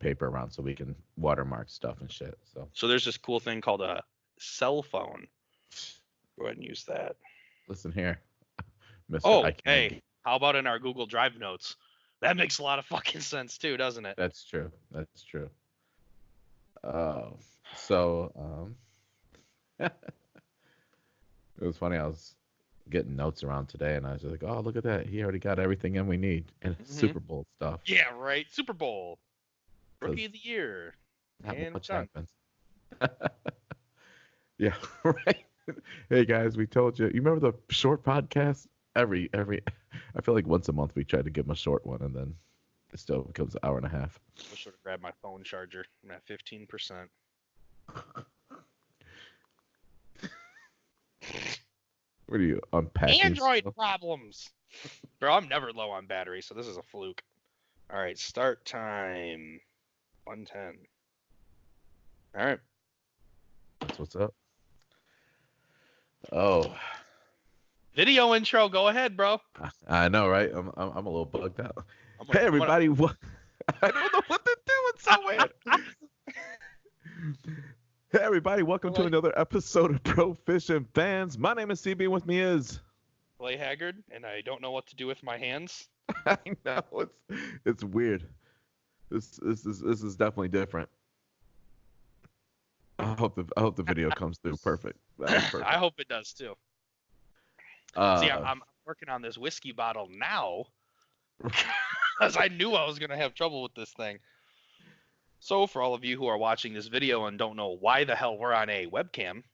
paper around so we can watermark stuff and shit. So there's this cool thing called a cell phone. Go ahead and use that. Listen here, Mister. Oh, hey, how about in our Google Drive notes? That makes a lot of fucking sense too, doesn't it? That's true. That's true. It was funny. I was getting notes around today, and I was just like, "Oh, look at that! He already got everything in we need and Super Bowl stuff." Yeah, right. Super Bowl, Rookie of the Year, and much done. happens. Yeah, right. Hey guys, we told you. You remember the short podcast? Every I feel like once a month we try to give them a short one, and then it still becomes an hour and a half. I should have grabbed my phone charger. I'm at 15%. What are you unpacking? Android problems. Bro, I'm never low on battery, so this is a fluke. All right, start time 1:10. All right. That's what's up. Oh. Video intro, go ahead, bro. I know, right? I'm a little bugged out. Hey everybody, what? I don't know what to do. It's so weird. Hey everybody, welcome to another episode of Proficient Fans. My name is CB. With me is Clay Haggard, and I don't know what to do with my hands. I know it's weird. This is definitely different. I hope the video comes through perfect. Perfect. I hope it does too. See, I'm working on this whiskey bottle now because I knew I was going to have trouble with this thing. So for all of you who are watching this video and don't know why the hell we're on a webcam,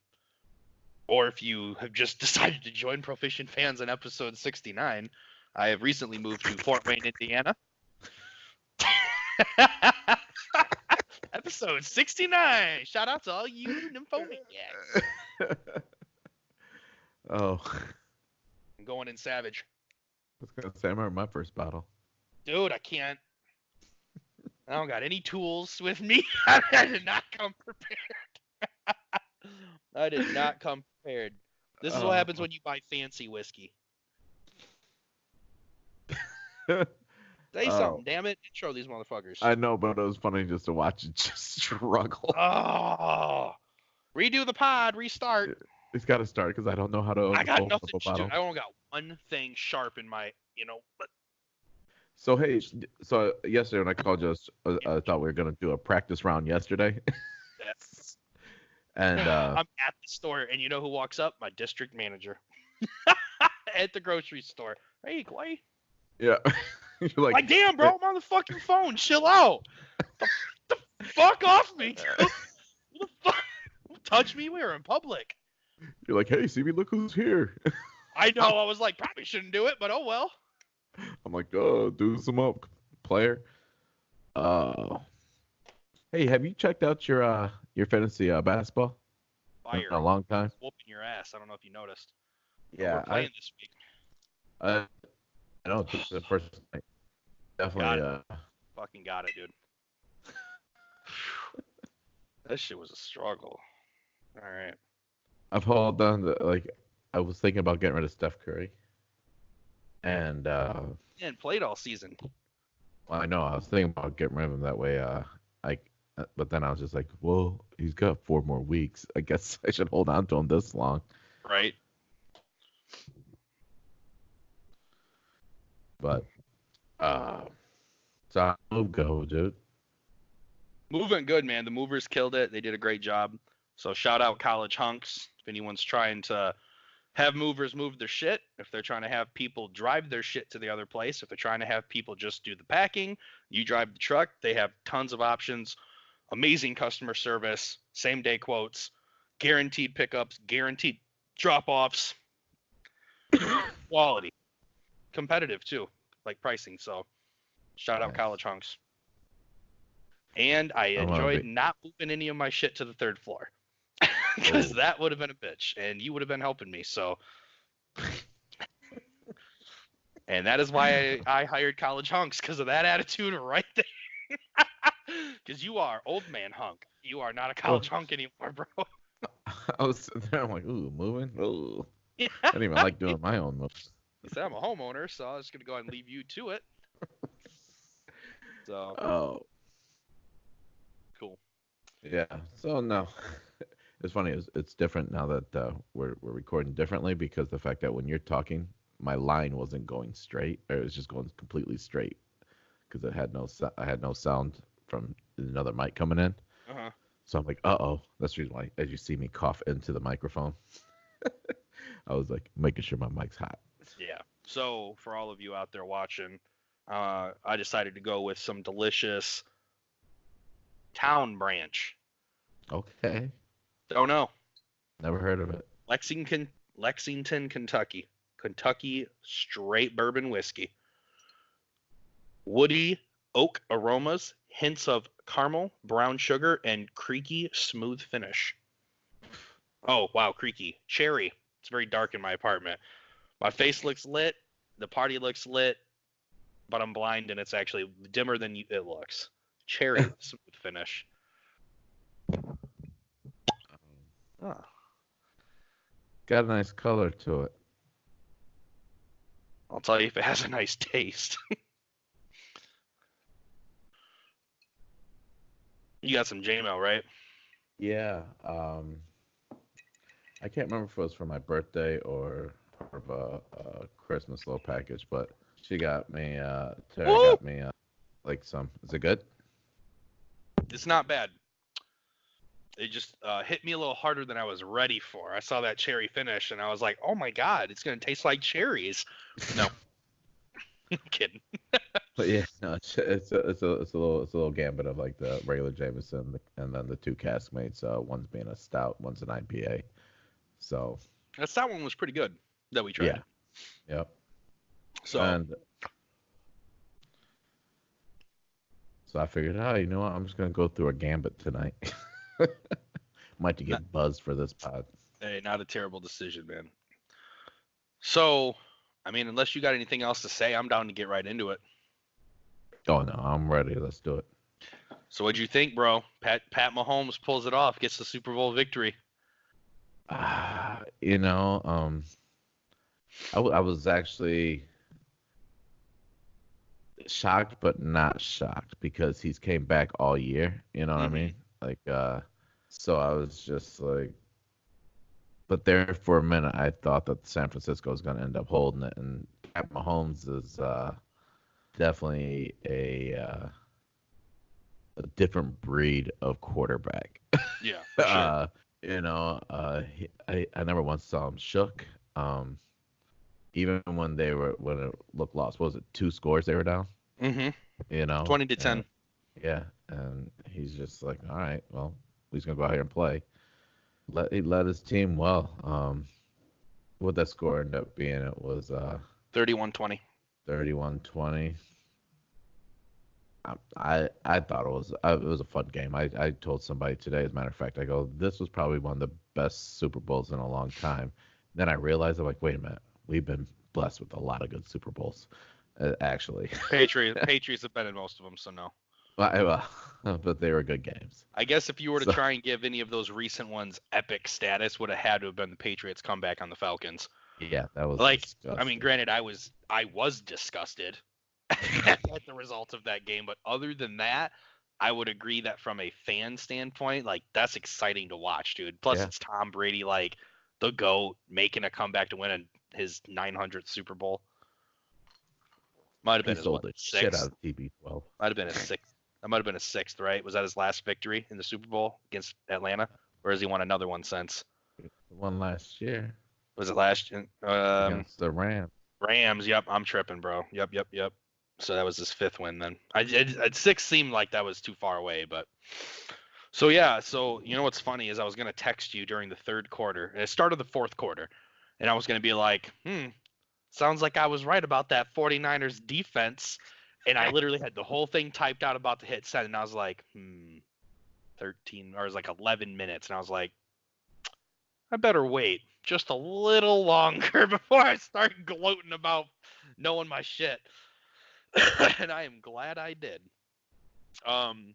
or if you have just decided to join Proficient Fans in episode 69, I have recently moved to Fort Wayne, Indiana. Episode 69. Shout out to all you nymphomaniacs. Oh. I'm going in savage. I was gonna say, I remember my first bottle. Dude, I can't. I don't got any tools with me. I did not come prepared. I did not come prepared. This is what happens when you buy fancy whiskey. Say something, damn it. Intro these motherfuckers. I know, but it was funny just to watch it just struggle. Oh. Redo the pod, restart. It's got to start because I don't know how to. I got nothing, dude. I only got one thing sharp in my, But... So hey, yesterday when I called you, I thought we were gonna do a practice round yesterday. Yes. And I'm at the store, and you know who walks up? My district manager. At the grocery store. Hey, Clay. Yeah. You're like, damn, bro, I'm on the fucking phone. Chill out. The fuck off me, dude. The fuck? Don't touch me. We were in public. You're like, hey, CB, look who's here. I know. I was like, probably shouldn't do it, but oh well. I'm like, oh, do some up, player. Hey, have you checked out your fantasy basketball? Fire. In a long time. Whooping your ass. I don't know if you noticed. Yeah, we're playing this week. I know it's the first night. Definitely. Fucking got it, dude. That shit was a struggle. All right. I've held on I was thinking about getting rid of Steph Curry. And played all season. Well, I know. I was thinking about getting rid of him that way. But then I was just like, well, he's got 4 more weeks. I guess I should hold on to him this long. Right. But so move go, dude. Moving good, man. The movers killed it. They did a great job. So shout out college hunks. If anyone's trying to have movers move their shit, if they're trying to have people drive their shit to the other place, if they're trying to have people just do the packing, you drive the truck, they have tons of options, amazing customer service, same day quotes, guaranteed pickups, guaranteed drop-offs, quality, competitive too, like pricing. So shout out college hunks. And I enjoyed not moving any of my shit to the 3rd floor. Because that would have been a bitch, and you would have been helping me. So, and that is why I hired college hunks, because of that attitude right there. Because you are old man hunk. You are not a college hunk anymore, bro. I was sitting there, I'm like, ooh, moving. Ooh. Yeah. I didn't even like doing my own moves. I said I'm a homeowner, so I was gonna go ahead and leave you to it. So. Oh. Yeah. So no, it's funny. It's different now that we're recording differently because the fact that when you're talking, my line wasn't going straight, or it was just going completely straight because it had I had no sound from another mic coming in. Uh-huh. So I'm like, uh-oh. That's the reason why, as you see me cough into the microphone, I was like making sure my mic's hot. Yeah. So for all of you out there watching, I decided to go with some delicious town branch. Okay. Don't know. Never heard of it. Lexington, Kentucky. Kentucky straight bourbon whiskey. Woody oak aromas, hints of caramel, brown sugar, and creaky smooth finish. Oh, wow, creaky. Cherry. It's very dark in my apartment. My face looks lit. The party looks lit, but I'm blind and it's actually dimmer than it looks. Cherry smooth finish. Oh. Got a nice color to it. I'll tell you if it has a nice taste. You got some JML, right? Yeah. I can't remember if it was for my birthday or part of a Christmas little package, but she got me, Tara Woo! got me, like some. Is it good? It's not bad. It just hit me a little harder than I was ready for. I saw that cherry finish and I was like, oh my God, it's going to taste like cherries. No, I'm kidding. But yeah, no, it's a little gambit of like the regular Jameson and then the two Caskmates. One's being a stout, one's an IPA. So That one was pretty good that we tried. yeah, yep. So, And so I figured, oh, you know what? I'm just gonna go through a gambit tonight. Might to not, get buzzed for this pod. hey, not a terrible decision, man. So, I mean, unless you got anything else to say, I'm down to get right into it. Oh no, I'm ready. Let's do it. So, what'd you think, bro? Pat Mahomes pulls it off, gets the Super Bowl victory. You know, I was actually shocked, but not shocked because he's came back all year. You know what I Mm-hmm. mean? Like, so I was just like, but there for a minute, I thought that San Francisco was going to end up holding it, and Pat Mahomes is definitely a different breed of quarterback. Yeah, for sure. I never once saw him shook. Um, Even when it looked lost, what was it, two scores they were down? Mm-hmm. You know, 20 to 10. yeah, and he's just like, all right, well, he's gonna go out here and play. He led his team well. What that score ended up being, it was 31-20. 31-20. I thought it was a fun game. I told somebody today, as a matter of fact, I go, this was probably one of the best Super Bowls in a long time. Then I realized, I'm like, wait a minute, we've been blessed with a lot of good Super Bowls, actually. Patriots have been in most of them, so no. But they were good games. I guess if you were to So try and give any of those recent ones epic status, would have had to have been the Patriots comeback on the Falcons. yeah, that was Like, I mean, disgusting. granted, I was disgusted at the result of that game, but other than that, I would agree that from a fan standpoint, like that's exciting to watch, dude. Plus, Yeah, it's Tom Brady, like the GOAT, making a comeback to win his 900th Super Bowl. Might have he been his sold what, the shit out sixth? of TB12. Might have been his sixth. That might have been his sixth, right? Was that his last victory in the Super Bowl against Atlanta, or has he won another one since? The one last year Was it last year? against the Rams. Rams. Yep, I'm tripping, bro. Yep. So that was his fifth win then. Six seemed like that was too far away, but so yeah. So you know what's funny is I was gonna text you during the third quarter, and it started the fourth quarter, and I was gonna be like, sounds like I was right about that 49ers defense, and I literally had the whole thing typed out about to hit send, and I was like, 13 or it was like 11 minutes, and I was like, I better wait just a little longer before I start gloating about knowing my shit. And I am glad I did. Um,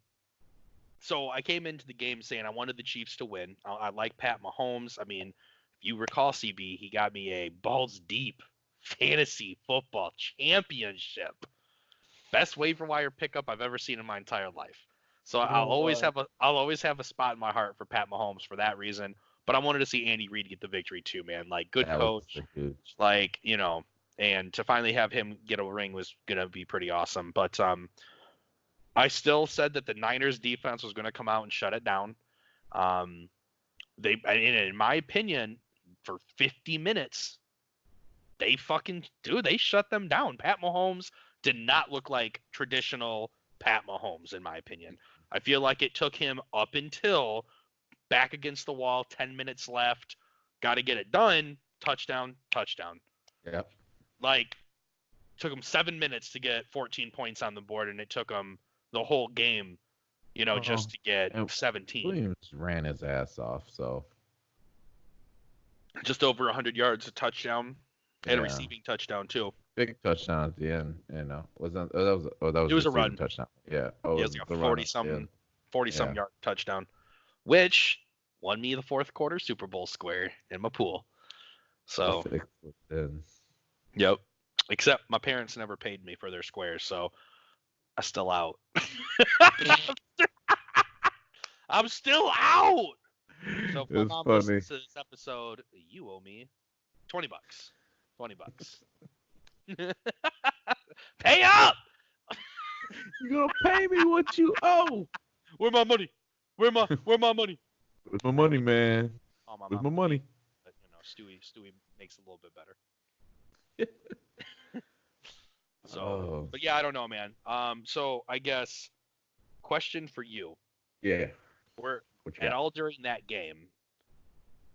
so I came into the game saying I wanted the Chiefs to win. I like Pat Mahomes. I mean, if you recall, CB, he got me a balls deep fantasy football championship. Best waiver wire pickup I've ever seen in my entire life. So You know what? I'll always have a spot in my heart for Pat Mahomes for that reason. But I wanted to see Andy Reid get the victory too, man. Like good That was coach, a huge. like and to finally have him get a ring was gonna be pretty awesome. But I still said that the Niners defense was gonna come out and shut it down. Um, in my opinion, for 50 minutes, they shut them down. Pat Mahomes did not look like traditional Pat Mahomes, in my opinion. I feel like it took him up until back against the wall, 10 minutes left, got to get it done, touchdown, touchdown. Yep. Like, took him 7 minutes to get 14 points on the board, and it took him the whole game, just Well, to get and 17. Williams ran his ass off, so Just over 100 yards, a touchdown, and a yeah. receiving touchdown, too. Big touchdown at the end, Wasn't that was It was a receiving run. touchdown. Yeah. Oh, It it was was like the a run 40 at the some end. 40 some Yeah. yard touchdown, which won me the fourth quarter Super Bowl square in my pool. So, Perfect. And yep. Except my parents never paid me for their squares, so I'm still out. I'm still out. So if my it's mom funny. listens to this episode, you owe me $20. $20. Pay up! You're gonna pay me what you owe. Where my money? Where my money? Where's my money, man? Oh, my Where's mom. my money? But, Stewie makes it a little bit better. So, Oh, but yeah, I don't know, man. So I guess question for you: yeah. Were What you at got? all during that game,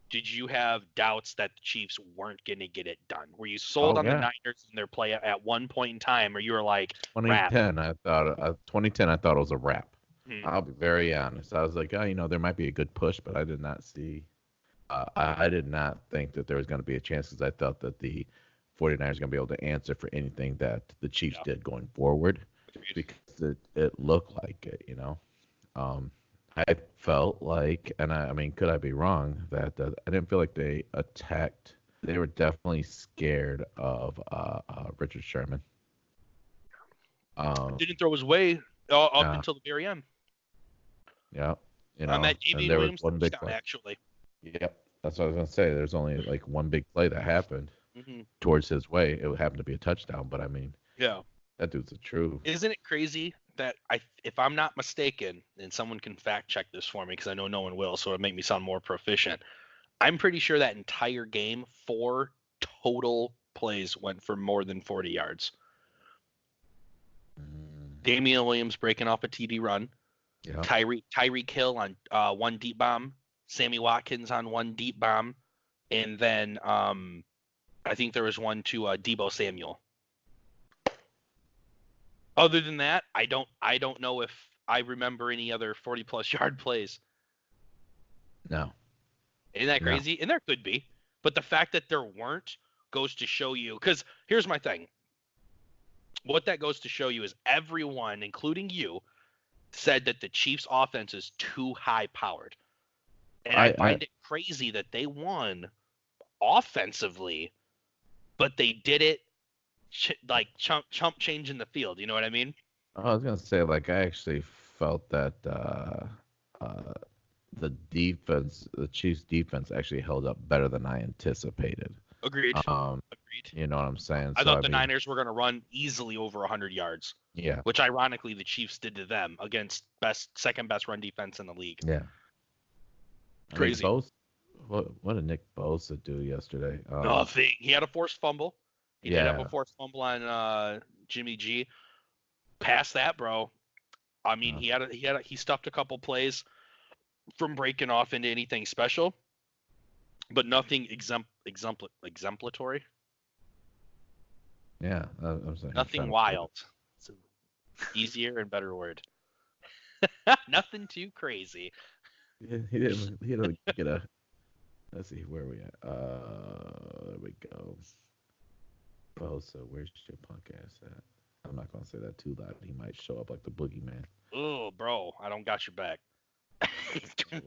did you have doubts that the Chiefs weren't going to get it done? Were you sold Oh on the yeah. Niners and their play at one point in time, or you were like, "Rap"? 2010. 2010. I thought it was a wrap. Hmm. I'll be very honest. I was like, oh, there might be a good push, but I did not see. I did not think that there was going to be a chance because I thought that the 49ers are going to be able to answer for anything that the Chiefs Yeah. did going forward because it looked like it. I felt like, and I mean, could I be wrong, that I didn't feel like they attacked. They were definitely scared of Richard Sherman. Didn't throw his way up Yeah, until the very end yeah, on that and Damian there was Williams one big touchdown, play. actually. Yep, that's what I was gonna say. There's only like one big play that happened Hmm. towards his way. It happened to be a touchdown, but I mean, Yeah. that dude's a true. Isn't it crazy that if I'm not mistaken, and someone can fact check this for me because I know no one will, so it'll make me sound more proficient. I'm pretty sure that entire game, 4 total plays went for more than 40 yards. Damian Williams breaking off a TD run, Yeah, Tyreek Hill on one deep bomb, Sammy Watkins on one deep bomb, and then I think there was one to Deebo Samuel. Other than that, I don't know if I remember any other 40+ yard plays. no, Isn't that no. crazy? And there could be, but the fact that there weren't goes to show you. Because here's my thing. What that goes to show you is everyone, including you, said that the Chiefs' offense is too high powered, and I find it crazy that they won offensively, but they did it like chump change in the field. You know what I mean? I was gonna say like I actually felt that the defense, the Chiefs' defense, actually held up better than I anticipated. Agreed. Um, Agreed. you know what I'm saying? I So thought I the mean, Niners were going to run easily over 100 yards, yeah, which ironically the Chiefs did to them against second best run defense in the league. yeah. I mean, Crazy. what did Nick Bosa do yesterday? Nothing. He had a forced fumble. He did have a Yeah, forced fumble on Jimmy G. Past that, bro. I mean, he stuffed a couple plays from breaking off into anything special, but nothing exemplatory. yeah. I'm saying Nothing wild. It's an easier and better word. Nothing too crazy. He didn't. He didn't get a. Let's see where we at. There we go. Bosa, where's your punk ass at? I'm not gonna say that too loud. He might show up like the boogeyman. Oh, bro, I don't got your back.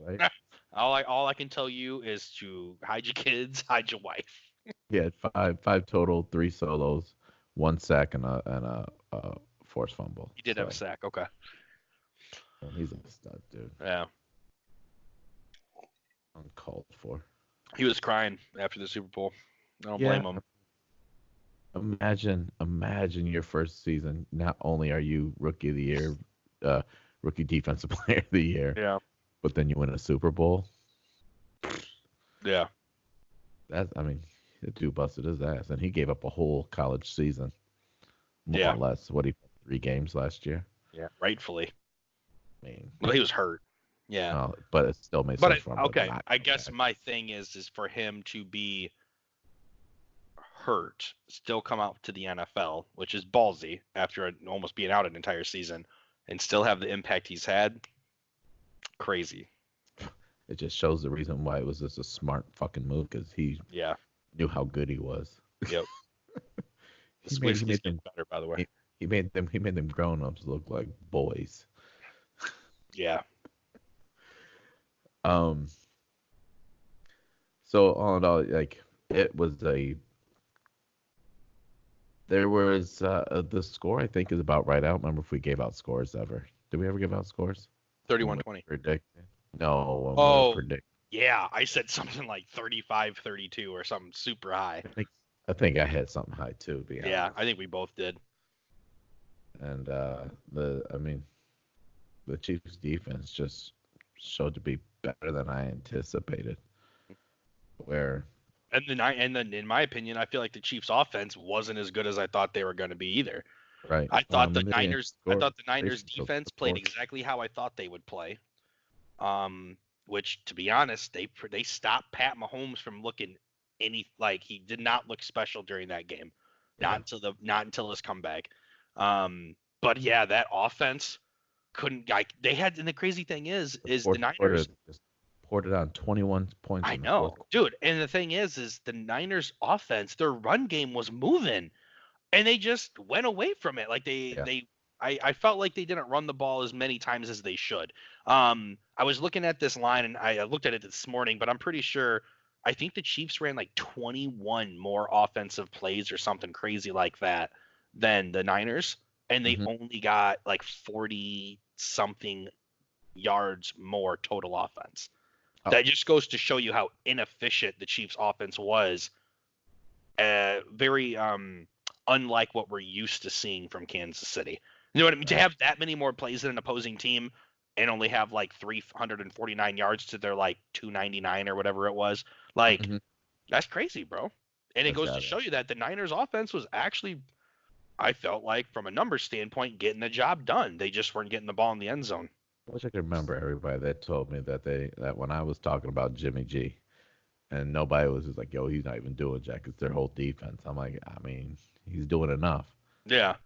Right? all I can tell you is to hide your kids, hide your wife. He had five total, 3 solos, 1 sack, and a forced fumble. He did have a sack. Okay. And he's a stud, dude. Yeah. Uncalled for. He was crying after the Super Bowl. I don't Yeah. blame him. Imagine your first season. Not only are you rookie of the year, uh, rookie defensive player of the year, Yeah. but then you win a Super Bowl. Yeah. I mean, the dude busted his ass, and he gave up a whole college season, more Yeah. or less. What he 3 games last year. Yeah. Rightfully. I mean, Well, he was hurt. Yeah. but it still made But sense for him to okay, not I come guess back. my thing is for him to be hurt, still come out to the NFL, which is ballsy after almost being out an entire season, and still have the impact he's had. Crazy. It just shows the reason why it was just a smart fucking move because he Yeah. knew how good he was. Yep. This He made whiskey's getting them better, by the way. he made them grown ups look like boys. Yeah. Um. So all in all, like it was a. There was the score I think is about right. I don't remember if we gave out scores ever. Did we ever give out scores? When we 31-20. predict? No, when we Oh, predict. yeah. I said something like 35-32 or something super high. I think I had something high too. To be Yeah, honest. I think we both did. And the Chiefs defense just showed to be better than I anticipated. Where And then, in my opinion, I feel like the Chiefs' offense wasn't as good as I thought they were going to be either. right, I well, I thought the mean they didn't Niners, I score. thought the They Niners still defense played scored. exactly how I thought they would play. Which, to be honest, they stopped Pat Mahomes from looking like he did not look special during that game. Yeah. Not until his comeback. But yeah, that offense couldn't. Like they had, and the crazy thing is The the fourth quarter Niners. just poured it on 21 points I in the fourth know, quarter. dude. And the thing is the Niners offense, their run game was moving, and they just went away from it. Like Yeah. I felt like they didn't run the ball as many times as they should. I was looking at this line and I looked at it this morning, but I'm pretty sure I think the Chiefs ran like 21 more offensive plays or something crazy like that than the Niners, and they Hmm. only got like 40 something yards more total offense. Oh, That just goes to show you how inefficient the Chiefs offense was. Very unlike what we're used to seeing from Kansas City. You know what I mean? To right. have that many more plays than an opposing team and only have like 349 yards to their like 299 or whatever it was, like Hmm. that's crazy, bro. And it That's goes to out show you that the Niners offense was actually, I felt like from a numbers standpoint, getting the job done. They just weren't getting the ball in the end zone. I wish I could remember everybody that told me that when I was talking about Jimmy G and nobody was just like, yo, he's not even doing jack. It's their whole defense. I'm like, I mean, he's doing enough. Yeah.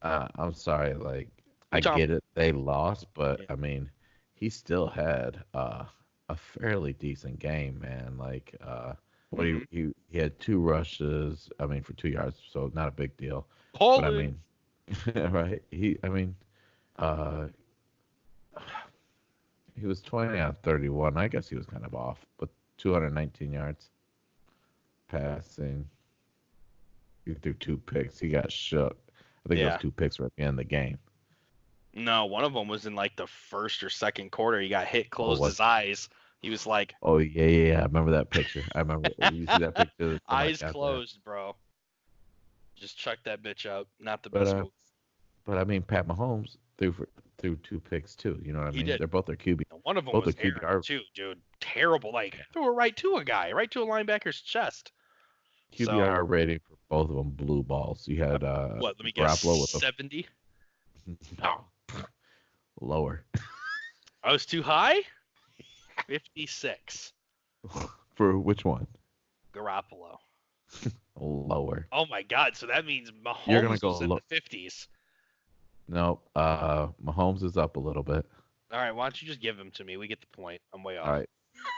I'm sorry, like You I Tom. get it, they lost, but Yeah. I mean, he still had a fairly decent game, man. Like what Mm-hmm. he had 2 rushes, I mean, for 2 yards, so not a big deal. But I Holy. mean, right? Uh, he was 20 out of 31. I guess he was kind of off, but 219 yards passing. He threw 2 picks. He got shook. I think those Yeah. 2 picks were at the end of the game. No, one of them was in like the first or second quarter. He got hit, Oh, closed what? his eyes. He was like, Oh yeah. I remember that picture. I remember. You see that picture that somebody eyes got there. closed, bro. Just chuck that bitch out. Not the But best move. I mean, Pat Mahomes threw 2 picks too. You know what I He mean? did. They're both their QB. And one of them Both their was errant QBR too, dude. Terrible. Like threw it right to a guy, right to a linebacker's chest. So QBR rating for both of them blue balls. You had what? Let me guess. Garoppolo with 70. no lower I was too high. 56. for which one? Garoppolo. Lower. Oh my God. So that means You're gonna Mahomes go was in the 50s. No, Mahomes is up a little bit. All right. Why don't you just give him to me? We get the point. I'm way All off. right.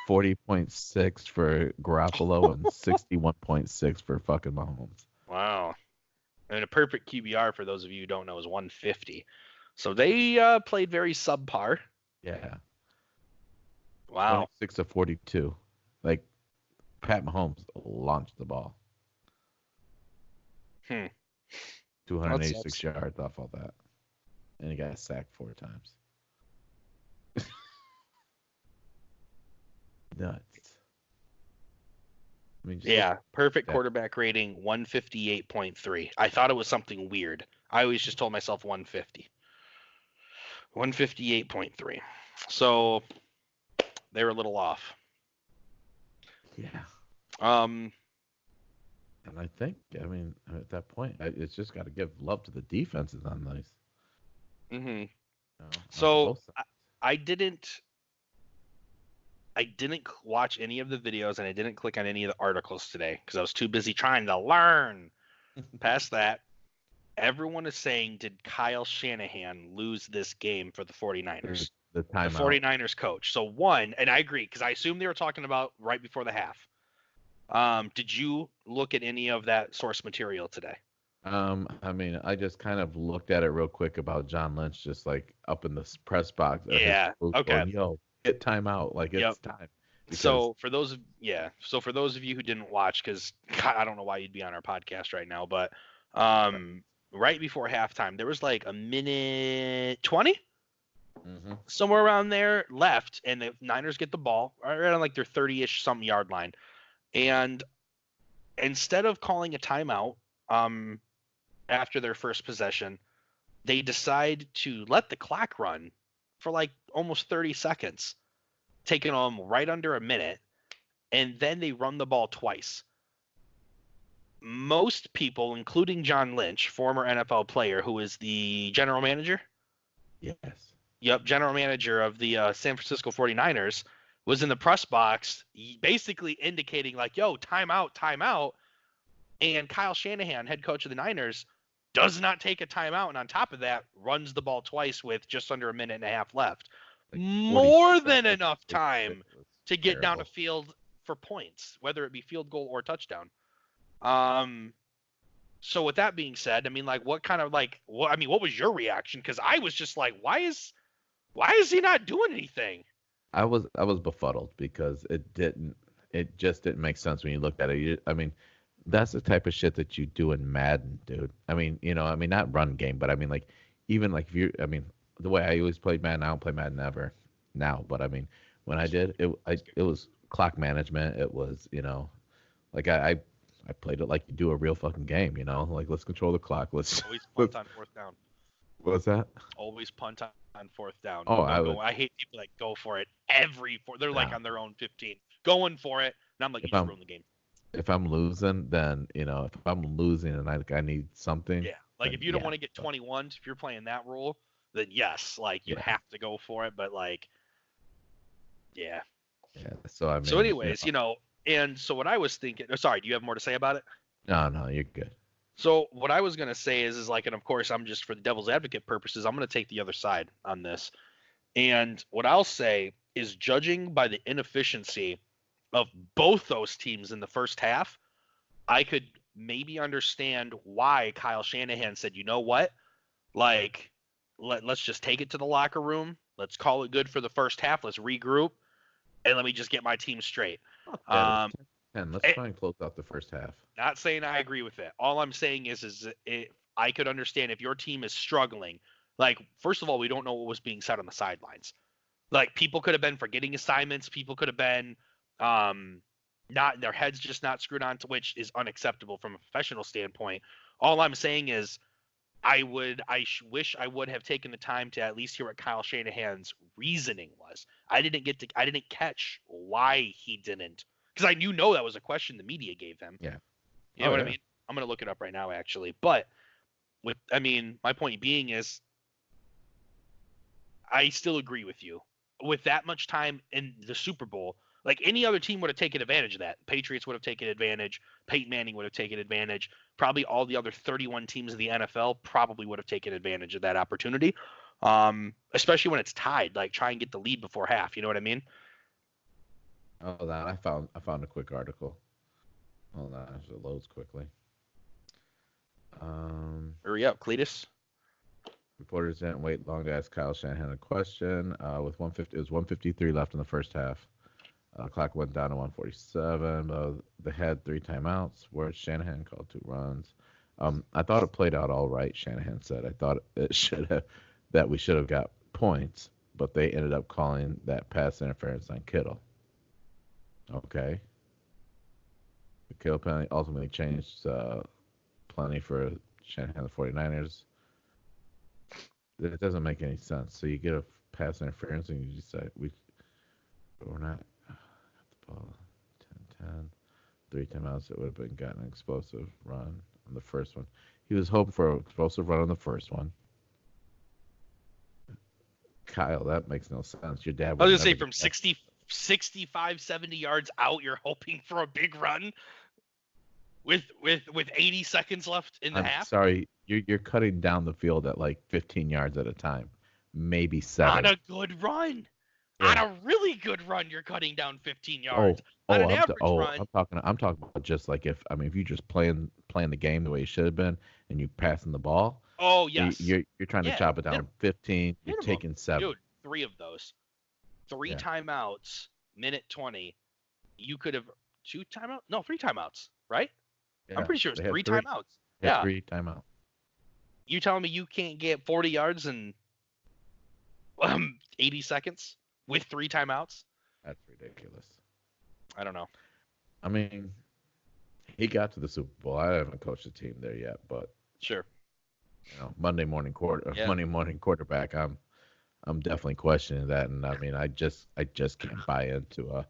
40.6 for Garoppolo and 61.6 for fucking Mahomes. Wow. And a perfect QBR, for those of you who don't know, is 150. So they played very subpar. Yeah. Wow. 26 to 42. Like Pat Mahomes launched the ball. Hmm. 286 yards off all that. And he got sacked 4 times. nuts. I mean, just look Yeah, perfect at quarterback rating 158.3. I thought it was something weird. I always just told myself 150. 158.3. So they were a little off. that. Yeah. Um, And I think, I mean, at that point, it's just got to give love to the defenses on these, mhm. on So both sides. I didn't watch any of the videos and I didn't click on any of the articles today because I was too busy trying to learn. Past that, everyone is saying, did Kyle Shanahan lose this game for the 49ers? The The timeout. 49ers coach. So one, and I agree because I assume they were talking about right before the half. Did you look at any of that source material today? I mean, I just kind of looked at it real quick about John Lynch, just like up in the press box, his Yeah. coach Okay. going, "Yo, get timeout, like Yep. it's time." Because So for those of you who didn't watch, because I don't know why you'd be on our podcast right now, but right before halftime, there was like a minute 20, hmm somewhere around there left, and the Niners get the ball right on like their 30-ish some yard line, and instead of calling a timeout, um, after their first possession, they decide to let the clock run for like almost 30 seconds, taking them right under a minute, and then they run the ball twice. Most people, including John Lynch, former NFL player who is the general manager, yes, general manager of the San Francisco 49ers, was in the press box basically indicating like, yo, timeout, timeout. And Kyle Shanahan, head coach of the Niners, does not take a timeout, and on top of that, runs the ball twice with just under a minute and a half left. like 40 More than seconds. enough It time was to get down a terrible. field for points, whether it be field goal or touchdown. Um, so with that being said, I mean, like, what kind of like, what I mean, what was your reaction? Because I was just like, why is he not doing anything? I was befuddled because it just didn't make sense when you looked at it. I mean, that's the type of shit that you do in Madden, dude. I mean, I mean, not run game, but I mean, like, even like if you, I mean, the way I always played Madden, I don't play Madden ever now, but I mean, when I did, it was clock management. It was, like I played it like you do a real fucking game, like let's control the clock. Let's Always punt let's on fourth down. what's that? Always punt on fourth down. Oh, I Don't would go. I hate people that go for it they're like nah. on their own 15, going for it, and I'm like, you If just I'm ruined the game. if I'm losing, then if I'm losing and I need something, Yeah, like then if you don't yeah, want to get 21, if you're playing that rule, then yes, like you yeah, have to go for it. But like, yeah. yeah. So I So, mean, anyways, and so what I was thinking. Sorry, do you have more to say about it? no, you're good. So what I was gonna say is like, and of course, I'm just for the devil's advocate purposes, I'm gonna take the other side on this. And what I'll say is, judging by the inefficiency of both those teams in the first half, I could maybe understand why Kyle Shanahan said, you know what, like, let's just take it to the locker room. Let's call it good for the first half. Let's regroup and let me just get my team straight. Fuck that. It was Um, 10. Let's eh, try and close out the first half. Not saying I agree with it. All I'm saying is I could understand if your team is struggling. Like, first of all, we don't know what was being said on the sidelines. Like, people could have been forgetting assignments. People could have been not, their heads just not screwed on, to which is unacceptable from a professional standpoint. All I'm saying is wish I would have taken the time to at least hear what Kyle Shanahan's reasoning was. I didn't catch why he didn't, because I know that was a question the media gave him. Yeah. You know Oh what I yeah. mean? I'm gonna look it up right now, actually. But my point being is, I still agree with you. With that much time in the Super Bowl, like any other team would have taken advantage of that. Patriots would have taken advantage. Peyton Manning would have taken advantage. Probably all the other 31 teams of the NFL probably would have taken advantage of that opportunity. Especially when it's tied, like try and get the lead before half. You know what I mean? Hold on. I found a quick article. Hold on. If it loads quickly. Hurry up, Cletus. Reporters didn't wait long to ask Kyle Shanahan a question. With 150, it was 153 left in the first half. Clock went down to 147. They had 3 timeouts, where Shanahan called 2 runs. I thought it played out all right. Shanahan said, "I thought we should have got points, but they ended up calling that pass interference on Kittle." Okay. The Caleb penalty ultimately changed plenty for Shanahan the 49ers. It doesn't make any sense. So you get a pass interference and you just say, we're not got the ball 10-10. 3 timeouts. It would have been gotten an explosive run on the first one. He was hoping for an explosive run on the first one. Kyle, that makes no sense. Your dad I would was gonna never say get from that. 65, 70 yards out, you're hoping for a big run with 80 seconds left in the I'm half sorry, you're cutting down the field at like 15 yards at a time, maybe on 7. a good run. On Yeah. a really good run, you're cutting down 15 Oh, yards. On an I'm average run, I'm talking about just like if you just playing the game the way it should have been and you passing the ball, oh yes, you're trying to yeah, chop it down 15. You're minimum, taking 7. dude. 3 of those, three Yeah. timeouts, minute 20. You could have 2 timeouts, no, 3 timeouts, right? I'm Yeah. pretty sure it's They had three 3. timeouts. They had Yeah, 3 timeouts. you telling me you can't get 40 yards in 80 seconds with 3 timeouts? That's ridiculous. I don't know. I mean, he got to the Super Bowl. I haven't coached a team there yet, but Sure. Yeah. Monday morning quarterback. I'm definitely questioning that, and I mean, I just can't buy into a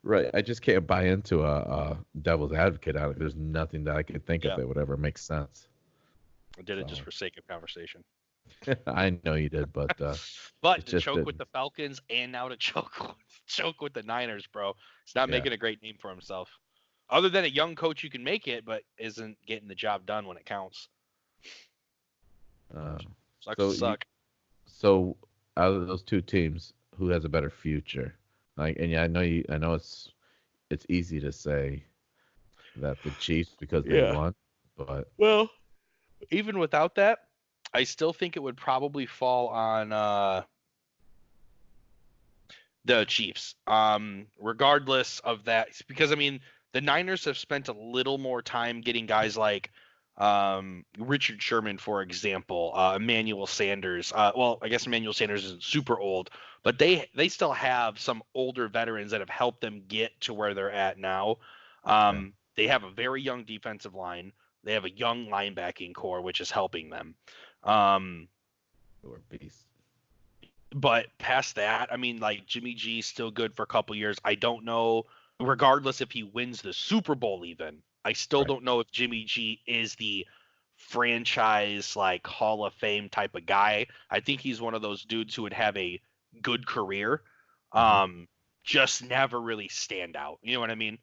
right. I just can't buy into a devil's advocate on it. There's nothing that I can think of Yeah. that would ever make sense. I did it just So for sake of conversation. I know you did, but But it's to just choke that with the Falcons and now to choke with the Niners, bro. He's not yeah. making a great name for himself. Other than a young coach who can make it, but isn't getting the job done when it counts. Uh, Sucks to so suck. so out of those two teams, who has a better future? Like, and yeah, I know it's easy to say that the Chiefs because they Yeah. won, but Well, even without that, I still think it would probably fall on the Chiefs. Regardless of that, because I mean, the Niners have spent a little more time getting guys like Richard Sherman, for example, Emmanuel Sanders. Well, I guess Emmanuel Sanders isn't super old, but they still have some older veterans that have helped them get to where they're at now. yeah, They have a very young defensive line. They have a young linebacking core, which is helping them. Um, they were beasts. but past that, I mean, like Jimmy G's still good for a couple years. I don't know, regardless if he wins the Super Bowl, even I still Right. don't know if Jimmy G is the franchise like Hall of Fame type of guy. I think he's one of those dudes who would have a good career, Hmm. um, just never really stand out. You know what I mean?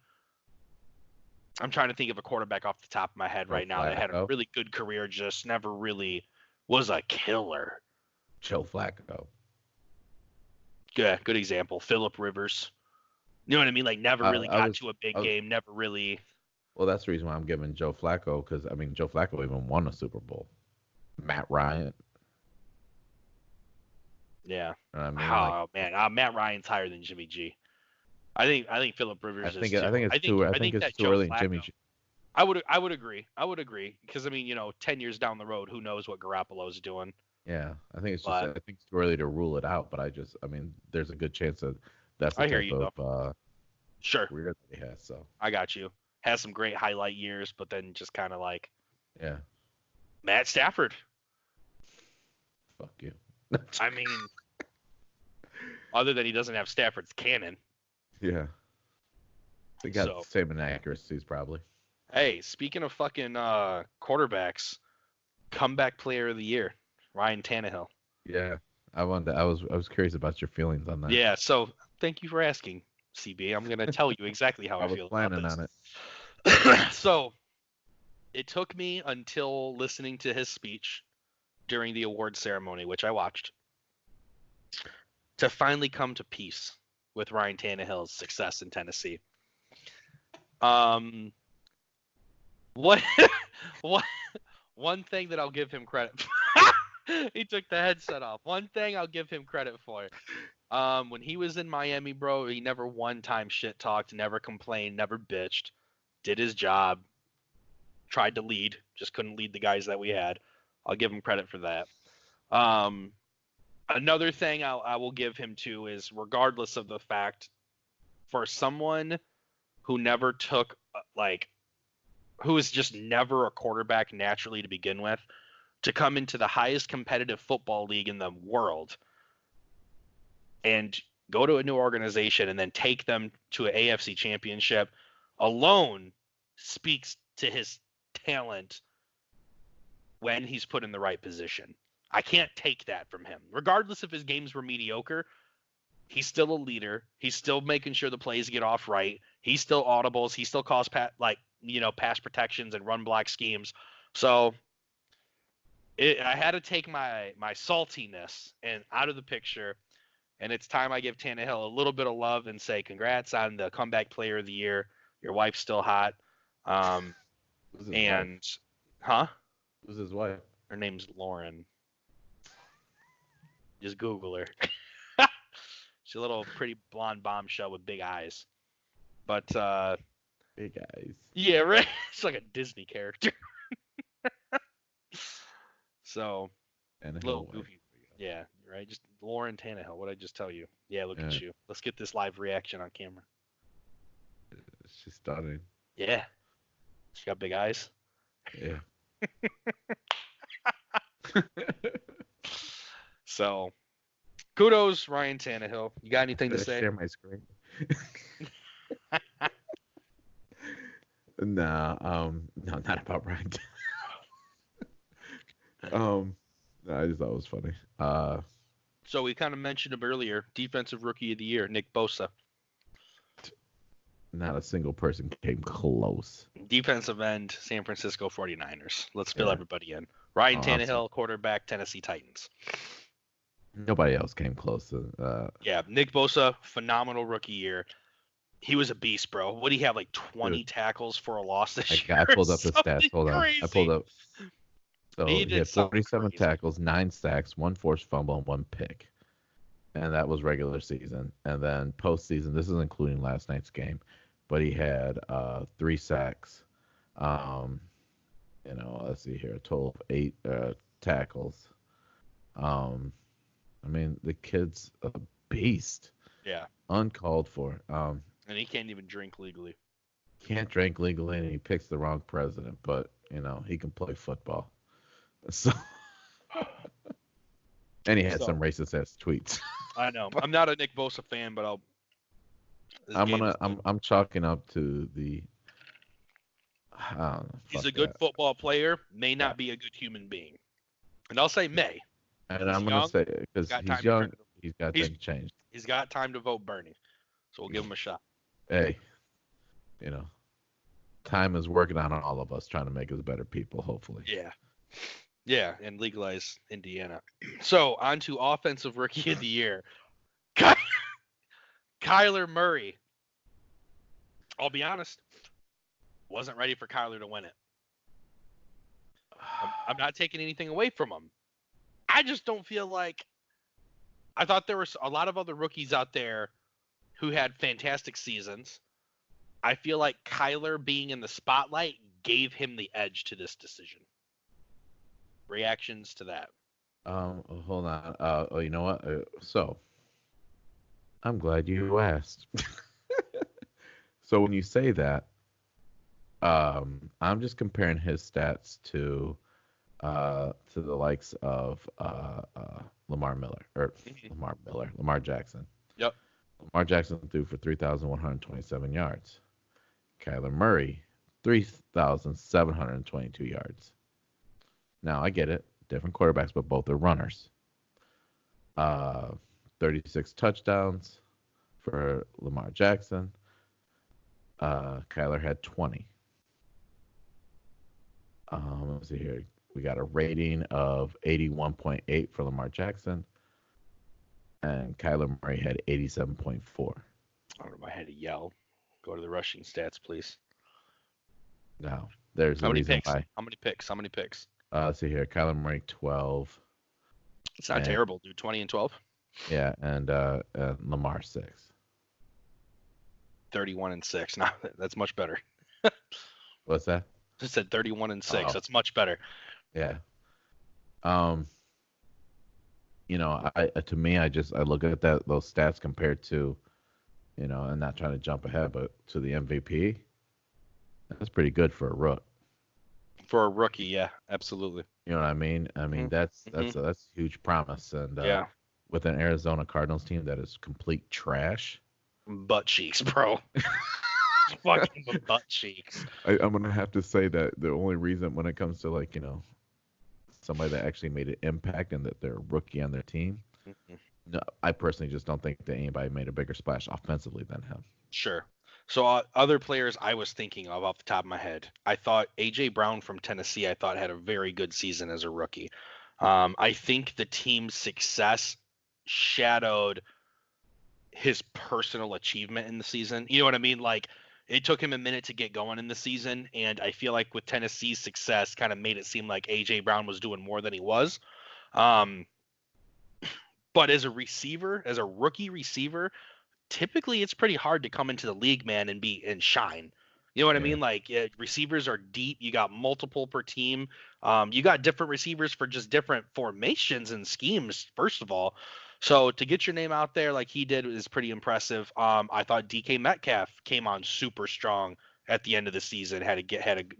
I'm trying to think of a quarterback off the top of my head Joe right now that had a Flacco. really good career, just never really was a killer. Joe Flacco. Yeah, good example. Phillip Rivers. You know what I mean? Like never really I got was, to a big I was game. Never really. well. That's the reason why I'm giving Joe Flacco because I mean Joe Flacco even won a Super Bowl. Matt Ryan. Yeah. I mean, like Oh man, Matt Ryan's higher than Jimmy G. I think Phillip Rivers is I too. think it's too I I think think it's that too Joe early in Flacco. Jimmy. I would agree. I would agree because I mean 10 years down the road, who knows what Garoppolo's doing? Yeah, I think I But think it's too early to rule it out. But I mean, there's a good chance that that's the I hear type you of though. Sure, career that he has. So I got you. Has some great highlight years, but then just kind of like yeah, Matt Stafford. fuck you. I mean, other than he doesn't have Stafford's cannon. Yeah, they got the So same inaccuracies probably. hey, speaking of fucking quarterbacks, comeback player of the year, Ryan Tannehill. Yeah, I was curious about your feelings on that. Yeah, so thank you for asking, CB. I'm going to tell you exactly how I I was feel about planning this. on it. So it took me until listening to his speech during the award ceremony, which I watched, to finally come to peace with Ryan Tannehill's success in Tennessee. Um, what, what, one thing that I'll give him credit for. He took the headset off. One thing I'll give him credit for. When he was in Miami, bro, he never one time shit talked, never complained, never bitched, did his job, tried to lead, just couldn't lead the guys that we had. I'll give him credit for that. Um, Another thing I will give him too is regardless of the fact for someone who never took who is just never a quarterback naturally to begin with, to come into the highest competitive football league in the world and go to a new organization and then take them to an AFC championship alone speaks to his talent when he's put in the right position. I can't take that from him. Regardless if his games were mediocre, he's still a leader. He's still making sure the plays get off right. He's still audibles. He still calls pass protections and run block schemes. So I had to take my saltiness and out of the picture, and it's time I give Tannehill a little bit of love and say congrats on the comeback player of the year. Your wife's still hot. Who's his And wife? huh? Who's his wife? Her name's Lauren. Just Google her. She's a little pretty blonde bombshell with big eyes. But Big guys. yeah, right. She's like a Disney character. So And a little wife. goofy. Yeah, right. Just Lauren Tannehill. What'd I just tell you? Yeah, look Yeah. at you. Let's get this live reaction on camera. She's stunning. Yeah. She got big eyes. Yeah. So kudos, Ryan Tannehill. You got anything to Did I say? share my screen? No, not about Ryan. No, I just thought it was funny. So we kind of mentioned him earlier. Defensive Rookie of the Year, Nick Bosa. Not a single person came close. Defensive end, San Francisco 49ers. Let's fill Yeah. everybody in. Ryan Awesome. Tannehill, quarterback, Tennessee Titans. Nobody else came close. Yeah, Nick Bosa, phenomenal rookie year. He was a beast, bro. What do he have, like 20 tackles for a loss this year? I pulled up the Something stats. Hold on. I crazy. pulled up. So He he did had something 47 crazy. tackles, 9 sacks, 1 forced fumble, and 1 pick. And that was regular season. And then postseason, this is including last night's game, but he had 3 sacks. Let's see here, a total of 8 tackles. I mean, the kid's a beast. Yeah, Uncalled for. and he can't even drink legally. Can't drink legally, and he picks the wrong president, but he can play football. So, and he had So- some racist ass tweets. I know. I'm not a Nick Bosa fan, but I'm chalking up to the. I don't know, he's fuck a good that. football player, may not be a good human being. And I'll say may. And he's I'm gonna young, say because got time he's to young, turn it- he's got he's- time to change. He's got time to vote Bernie. So we'll give him a shot. Hey, time is working on all of us, trying to make us better people. Hopefully. Yeah. Yeah, and legalize Indiana. So on to offensive rookie of the year. Kyler Murray. I'll be honest, wasn't ready for Kyler to win it. I'm not taking anything away from him. I just don't feel like I thought there were a lot of other rookies out there who had fantastic seasons. I feel like Kyler being in the spotlight gave him the edge to this decision. Reactions to that? Hold on. You know what? So, I'm glad you asked. So when you say that, I'm just comparing his stats to the likes of Lamar Jackson. Yep. Lamar Jackson threw for 3,127 yards. Kyler Murray, 3,722 yards. Now, I get it. Different quarterbacks, but both are runners. 36 touchdowns for Lamar Jackson. Kyler had 20. Let's see here. We got a rating of 81.8 for Lamar Jackson. And Kyler Murray had 87.4. I don't know if I had to yell. Go to the rushing stats, please. Now, there's How a many reason picks? why. How many picks? How many picks? Let's see here. Kyler Murray, 12. It's not And- terrible, dude. 20 and 12. Yeah, and Lamar, 6. 31 and 6. Now that's much better. What's that? I said 31 and 6. Oh. That's much better. Yeah. To me, I look at those stats compared to and not trying to jump ahead, but to the MVP, that's pretty good for a rook. For a rookie, yeah, absolutely. You know what I mean? I Hmm. mean that's Hmm. that's huge promise, and Yeah, with an Arizona Cardinals team that is complete trash, butt cheeks, bro. Fucking butt cheeks. I'm gonna have to say that the only reason when it comes to like somebody that actually made an impact and that they're a rookie on their team, Mhm. no, I personally just don't think that anybody made a bigger splash offensively than him. Sure. So other players I was thinking of off the top of my head, I thought AJ Brown from Tennessee. I thought had a very good season as a rookie. I think the team's success shadowed his personal achievement in the season. You know what I mean? Like it took him a minute to get going in the season, and I feel like with Tennessee's success, kind of made it seem like AJ Brown was doing more than he was. Um, but as a receiver, as a rookie receiver, typically it's pretty hard to come into the league, man, and shine. You know what I Yeah. mean? Like receivers are deep. You got multiple per team. You got different receivers for just different formations and schemes. First of all, so to get your name out there like he did is pretty impressive. I thought DK Metcalf came on super strong at the end of the season.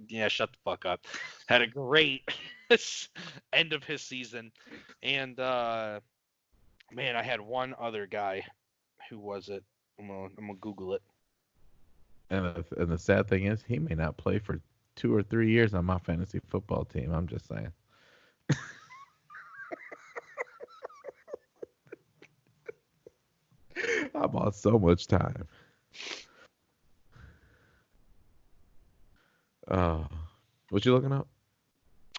Yeah, shut the fuck up. Had a great end of his season, and man, I had one other guy. Who was it? I'm gonna Google it. And the sad thing is, he may not play for 2 or 3 years on my fantasy football team. I'm just saying. I bought so much time. Uh, what you looking up?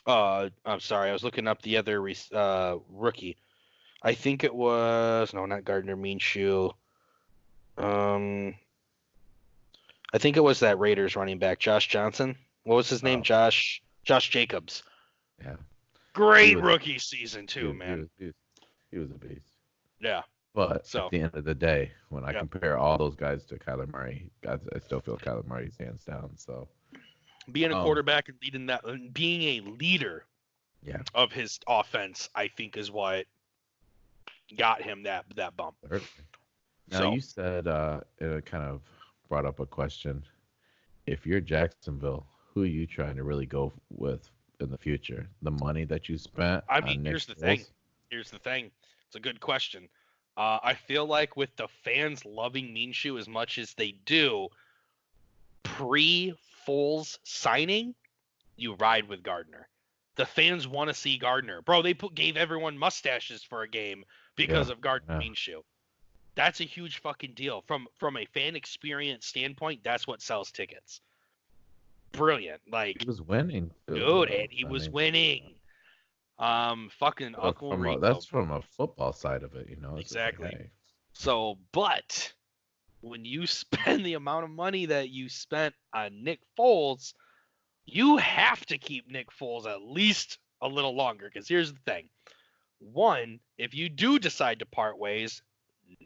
I'm sorry, I was looking up the other rookie. I think it was no, not Gardner Minshew. Um, I think it was that Raiders running back, Josh Johnson. What was his name? Oh, Josh Jacobs. yeah. He Great was rookie season he too, was he man. was he was, he was a beast. Yeah. But at So, the end of the day, when I yeah, compare all those guys to Kyler Murray, I still feel Kyler Murray's hands down. So, being a um, quarterback and leading that, and being a leader yeah, of his offense, I think is what got him that bump. certainly. Now So, you said it kind of brought up a question. If you're Jacksonville, who are you trying to really go with in the future? The money that you spent I mean, on Nick here's the thing. Foles? Here's the thing. It's a good question. I feel like with the fans loving Minshew as much as they do, pre Foles signing, you ride with Gardner. The fans want to see Gardner, bro. Gave everyone mustaches for a game Yeah, because of Gardner yeah. Minshew. That's a huge fucking deal from a fan experience standpoint. That's what sells tickets. Brilliant, He like was winning too, dude, though. and he I was mean, winning. Fucking Uncle that's Rico, from a football side of it. It's just like, exactly. hey, So, but when you spend the amount of money that you spent on Nick Foles, you have to keep Nick Foles at least a little longer. Because here's the thing: one, if you do decide to part ways,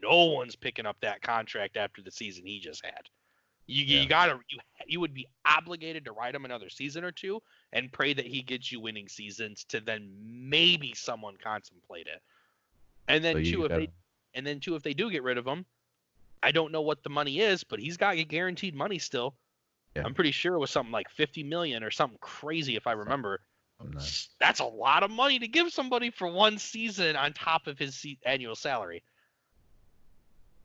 no one's picking up that contract after the season he just had. yeah. You would be obligated to ride him another season or two and pray that he gets you winning seasons to then maybe someone contemplate it. And So then you two, if got they to, and then two, if they do get rid of him, I don't know what the money is, but he's got guaranteed money still. yeah, I'm pretty sure it was something like 50 million or something crazy if I some, remember. some nuts. That's a lot of money to give somebody for one season on top of his annual salary.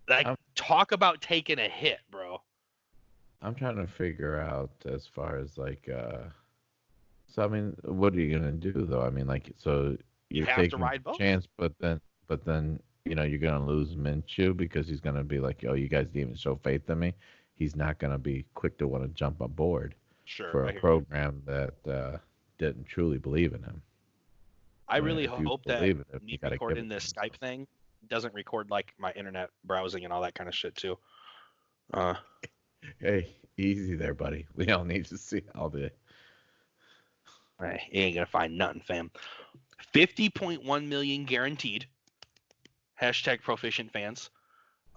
Like I'm talk about taking a hit, bro. I'm trying to figure out as far as like so I mean, what are you gonna do though? I mean, like, so You you're have to taking the ride both. chance, but then you're gonna lose Minshew because he's gonna be like, oh, you guys didn't even show faith in me. He's not gonna be quick to want to jump aboard Sure, for a I hear you. program that didn't truly believe in him. I When really if you hope that believe in him, you me gotta give recording it to this him. Skype So, thing doesn't record like my internet browsing and all that kind of shit too. Uh, hey, easy there, buddy. We don't need to see all the. you ain't gonna find nothing, fam. 50.1 million guaranteed. Hashtag proficient fans.